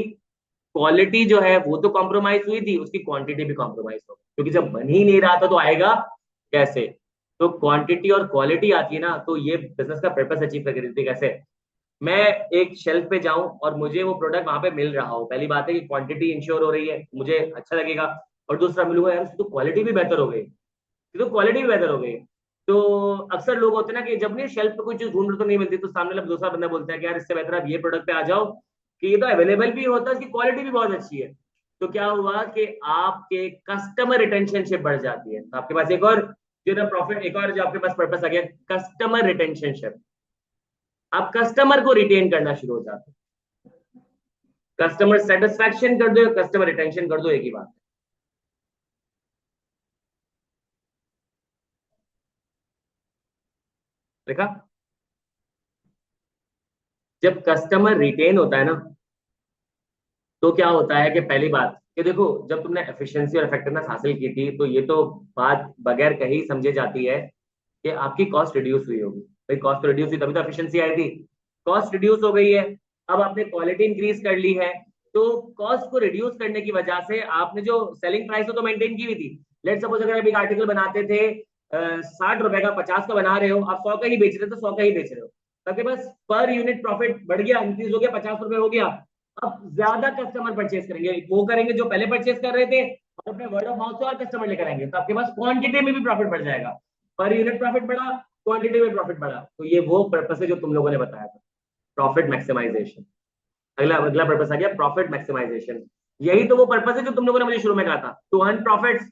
क्वालिटी जो है वो तो कॉम्प्रोमाइज हुई थी, उसकी क्वांटिटी भी कॉम्प्रोमाइज हो गई, क्योंकि जब बन ही नहीं रहा था तो आएगा कैसे? तो क्वांटिटी और क्वालिटी आती है ना, तो ये बिजनेस का पर्पस अचीव करके देती है। कैसे? मैं एक शेल्फ पे जाऊं और मुझे वो प्रोडक्ट वहां पे मिल रहा हो, पहली बात है कि क्वांटिटी इंश्योर हो रही है, मुझे अच्छा लगेगा। और दूसरा मिलूंगा यार उसकी तो क्वालिटी भी बेहतर हो गई, तो क्वालिटी भी बेहतर हो गई। तो अक्सर लोग होते हैं ना कि जब नहीं शेल्फ पे कोई चीज ढूंढ रहे तो नहीं मिलती, तो सामने वाला दूसरा बंदा बोलता है कि यार इससे बेहतर आप ये प्रोडक्ट पे आ जाओ कि ये तो अवेलेबल भी होता है, इसकी क्वालिटी भी बहुत अच्छी है। तो क्या हुआ कि आपके कस्टमर रिटेंशनशिप बढ़ जाती है। तो आपके पास एक और जो ना प्रॉफिट, एक और जो आपके पास पर्पस आ गया, कस्टमर रिटेंशनशिप। आप कस्टमर को रिटेन करना शुरू हो जाते हो। कस्टमर सेटिस्फैक्शन कर दो या कस्टमर रिटेंशन कर दो, एक ही बात है। देखा, जब कस्टमर रिटेन होता है ना, तो क्या होता है कि पहली बात कि देखो, जब तुमने एफिशिएंसी और इफेक्टिवनेस हासिल की थी, तो ये तो बात बगैर कहीं समझे जाती है कि आपकी कॉस्ट रिड्यूस हुई होगी। भाई कॉस्ट रिड्यूस हुई तभी तो एफिशिएंसी आई थी। कॉस्ट रिड्यूस हो गई है, अब आपने क्वालिटी इंक्रीज कर ली है, तो कॉस्ट को रिड्यूस करने की वजह से आपने जो सेलिंग प्राइस तो मेंटेन की हुई थी। लेट सपोज अगर आप एक आर्टिकल बनाते थे 60 रुपए का, 50 का बना रहे हो, आप 100 का ही बेच रहे हो, तो 100 का ही बेच रहे हो। आपके पास पर यूनिट प्रॉफिट बढ़ गया, इंक्रीज हो गया, 50 रुपए हो गया। अब ज्यादा कस्टमर परचेज करेंगे, वो करेंगे जो पहले परचेज कर रहे थे, और अपने वर्ड ऑफ माउथ से और कस्टमर लेकर आएंगे, तो आपके पास क्वांटिटी में भी प्रॉफिट बढ़ जाएगा। पर यूनिट प्रॉफिट बढ़ा, क्वांटिटी में प्रॉफिट बढ़ा। तो ये वो पर्पस है जो तुम लोगों ने बताया था, प्रॉफिट मैक्सिमाइजेशन। अगला अगला पर्पस आ गया प्रॉफिट मैक्सिमाइजेशन। यही तो वो पर्पस है जो तुम लोगों ने मुझे शुरू में कहा था, to earn profits,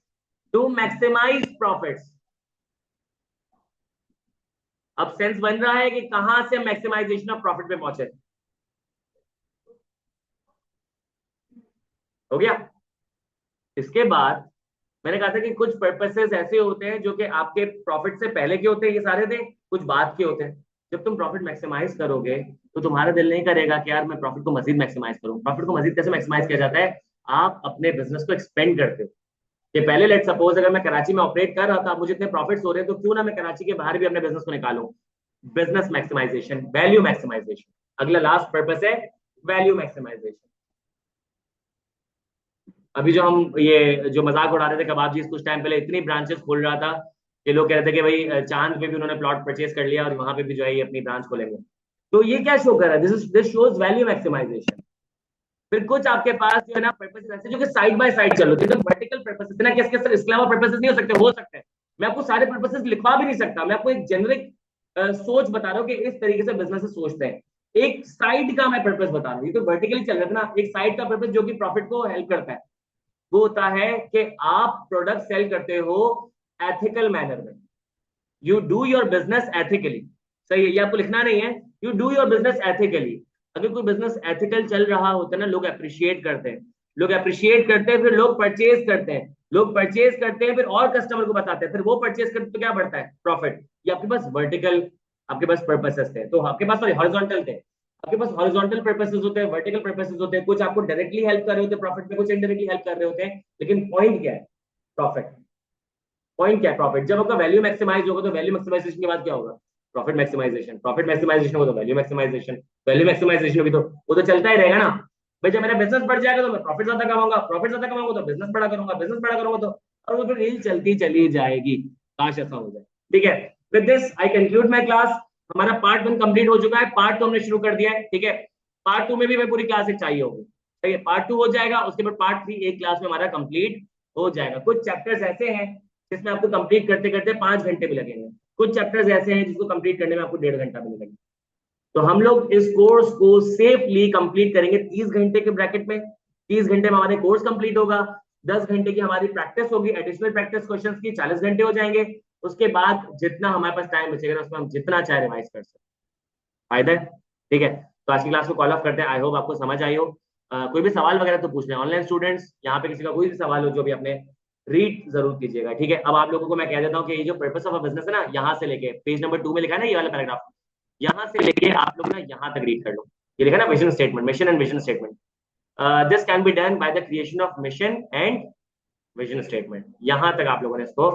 to maximise profits. अब सेंस बन रहा है कि कहां से मैक्सिमाइजेशन ऑफ प्रॉफिट पे पहुंचे। हो गया। इसके बाद मैंने कहा था कि कुछ पर्पसेस ऐसे होते हैं जो कि आपके प्रॉफिट से पहले के होते हैं, ये सारे थे, कुछ बाद के होते हैं। जब तुम प्रॉफिट मैक्सिमाइज करोगे, तो तुम्हारा दिल नहीं करेगा कि यार मैं प्रॉफिट को मजीद मैक्सिमाइज करूं। प्रॉफिट को मजीद कैसे मैक्सिमाइज किया जाता है? आप अपने बिजनेस को एक्सपेंड करते हो। कि पहले लेट सपोज अगर मैं कराची में ऑपरेट कर रहा था, मुझे इतने प्रॉफिट्स हो रहे हैं, तो क्यों ना मैं कराची के बाहर भी अपने बिजनेस को निकालूं। Business maximisation, value maximisation. अगला लास्ट पर्पस है वैल्यू मैक्सिमाइजेशन। अभी जो हम ये जो मजाक उड़ा रहे थे कबाब जी, कुछ टाइम पहले इतनी ब्रांचेस खोल रहा था कि लोग कह रहे थे कि भाई चांद पे भी उन्होंने प्लॉट परचेज कर लिया और वहां पे भी जो है ये अपनी ब्रांच खोलेंगे। तो ये क्या शो कर रहा है? This shows value maximisation. फिर कुछ आपके पास जो है ना पर्पसेस ऐसे जो कि साइड बाय साइड चलो, जैसे वर्टिकल पर्पसेस है ना, किसके साथ इसके अलावा पर्पसेस नहीं हो सकते? हो सकते हैं। मैं आपको सारे पर्पसेस लिखवा भी नहीं सकता, मैं आपको एक जेनरिक सोच बता रहा हूँ कि इस तरीके से बिजनेस सोचते हैं। एक साइड का मैं पर्पस बता रहा हूँ, ये तो वर्टिकली चल रहा था ना। एक साइड का पर्पस जो कि प्रॉफिट को हेल्प करता है, वो होता है कि आप प्रोडक्ट सेल करते हो एथिकल मैनर में। You do your business ethically. सही है, ये आपको लिखना नहीं है। You do your business ethically. अगर कोई बिजनेस एथिकल चल रहा होता है ना, लोग अप्रिशिएट करते हैं। लोग अप्रिशिएट करते हैं, फिर लोग परचेज करते हैं। लोग परचेज करते हैं, फिर और कस्टमर को बताते हैं, फिर वो परचेज करते, तो क्या बढ़ता है? प्रॉफिट। ये आपके पास वर्टिकल, आपके पास पर्पसेस थे। तो आपके पास सॉरी हॉरिजॉन्टल थे। आपके पास हॉरिजॉन्टल पर्पसेस होते हैं, वर्टिकल पर्पसेस होते हैं। कुछ आपको डायरेक्टली हेल्प कर रहे होते हैं प्रॉफिट में, कुछ इनडायरेक्टली हेल्प कर रहे होते हैं। लेकिन पॉइंट क्या है? प्रॉफिट। पॉइंट क्या है? प्रॉफिट। जब आपका वैल्यू मैक्सिमाइज होगा, तो वैल्यू मैक्सिमाइजेशन के बाद क्या होगा? Profit maximisation. प्रॉफिट मैक्सिमाइजेशन होगा तो वैल्यू मैक्सिमाइजेशन। वैल्यू मैक्सिमाइजेशन होगी तो वो तो चलता ही रहेगा ना। भाई जब मेरा बिजनेस बढ़ जाएगा तो मैं प्रॉफिट ज्यादा कमाऊंगा, प्रॉफिट ज्यादा कमाऊंगा तो बिजनेस बड़ा करूंगा, बिजनेस बड़ा करूंगा तो, और वो फिर रील चलती चली जाएगी। काश ऐसा हो जाए। ठीक है, with this I conclude my class. हमारा पार्ट 1 कंप्लीट हो चुका है, पार्ट 2 हमने शुरू कर दिया है, ठीक है। पार्ट 2 में भी मैं पूरी क्लास एक चाहिए होगी, ठीक है। पार्ट 2 हो जाएगा, उसके बाद पार्ट 3 एक क्लास में हमारा कंप्लीट हो जाएगा। कुछ चैप्टर्स ऐसे हैं जिसमें आपको कंप्लीट करते करते 5 घंटे भी लगेंगे, कुछ चैप्टर्स ऐसे हैं जिसको कंप्लीट करने में आपको 1.5 घंटा भी लगेगा। तो हम लोग इस कोर्स को सेफली कंप्लीट करेंगे 30 घंटे के ब्रैकेट में। 30 घंटे में हमारे कोर्स कंप्लीट होगा, 10 घंटे की हमारी प्रैक्टिस होगी, एडिशनल प्रैक्टिस क्वेश्चंस की 40 घंटे हो जाएंगे। उसके बाद जितना हमारे पास टाइम बचेगा उसमें हम जितना चाहे रिवाइज कर सकते हैं। फायदा है, ठीक है। तो आज की क्लास को कॉल ऑफ करते हैं। आई होप आपको समझ आई हो। कोई भी सवाल वगैरह तो पूछ लें ऑनलाइन स्टूडेंट्स, यहाँ पे किसी का कोई भी सवाल हो जो भी अपने रीड जरूर कीजिएगा, ठीक है। अब आप लोगों को मैं कह देता हूँ कि ये जो पर्पस ऑफ अ बिजनेस है ना, यहाँ से लेके पेज नंबर 2 में लिखा है ना ये वाला पैराग्राफ, यहाँ से लेके आप लोग ना यहाँ तक रीड कर लो। ये लिखा है ना vision statement, mission and vision statement. This can be done by the creation of mission and vision statement. यहाँ तक आप लोगों ने इसको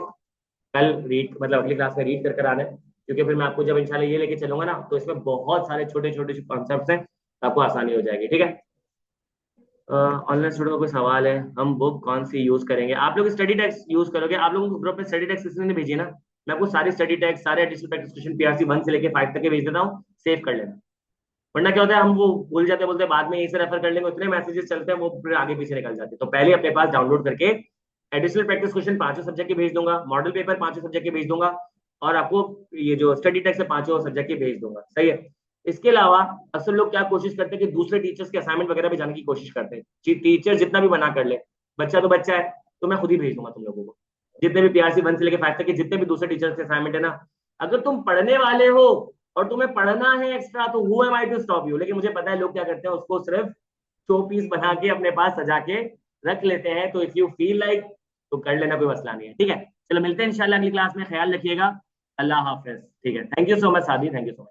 कल रीड मतलब अगली क्लास में रीड कर कर आना है, क्योंकि फिर मैं आपको जब इंशाल्लाह ये लेके चलूंगा ना तो इसमें बहुत सारे छोटे छोटे जो कॉन्सेप्ट्स हैं तो आपको आसानी हो जाएगी, ठीक है। ऑनलाइन स्टूडेंट का कोई सवाल है, हम बुक कौन सी यूज करेंगे? आप लोग स्टडी टेक्स्ट यूज करोगे? आप लोगों को ग्रुप में स्टडी टेक्स्ट किसी ने भेजी है ना, मैं आपको सारी स्टडी टेक्स्ट सारे एडिशनल प्रैक्टिस क्वेश्चन पीआरसी 1 से लेके 5 तक के भेज देता हूँ, सेव कर लेना। वरना क्या होता है हम वो भूल जाते बोलते हैं बाद में यहीं से रेफर कर लेंगे, उतने मैसेजेस चलते हैं वो फिर आगे पीछे निकल जाते हैं। तो पहले अपने पास डाउनलोड करके एडिशनल प्रैक्टिस क्वेश्चन 5 सब्जेक्ट के भेज दूंगा, मॉडल पेपर 5 सब्जेक्ट के भेज दूंगा, और आपको ये जो स्टडी टेक्स्ट है 5 सब्जेक्ट के भेज दूंगा, सही है। इसके अलावा अक्सर लोग क्या कोशिश करते हैं कि दूसरे टीचर्स के असाइनमेंट वगैरह भी जाने की कोशिश करते हैं। टीचर जितना भी मना कर ले, बच्चा तो बच्चा है, तो मैं खुद ही भेज दूंगा तुम लोगों को। जितने भी पीआरसी 1 से लेकर 5 तक के जितने भी दूसरे टीचर्स के असाइनमेंट है ना, अगर तुम पढ़ने वाले हो और तुम्हें पढ़ना है एक्स्ट्रा तो who am I to stop you. लेकिन मुझे पता है लोग क्या करते हैं, उसको सिर्फ शो पीस बना के अपने पास सजा के रख लेते हैं। तो इफ यू फील लाइक तो कर लेना, कोई मसला नहीं है, ठीक है। चलो मिलते हैं इंशाल्लाह अगली क्लास में, ख्याल रखिएगा। अल्लाह हाफिज, ठीक है। थैंक यू सो मच सादी, थैंक यू सो मच।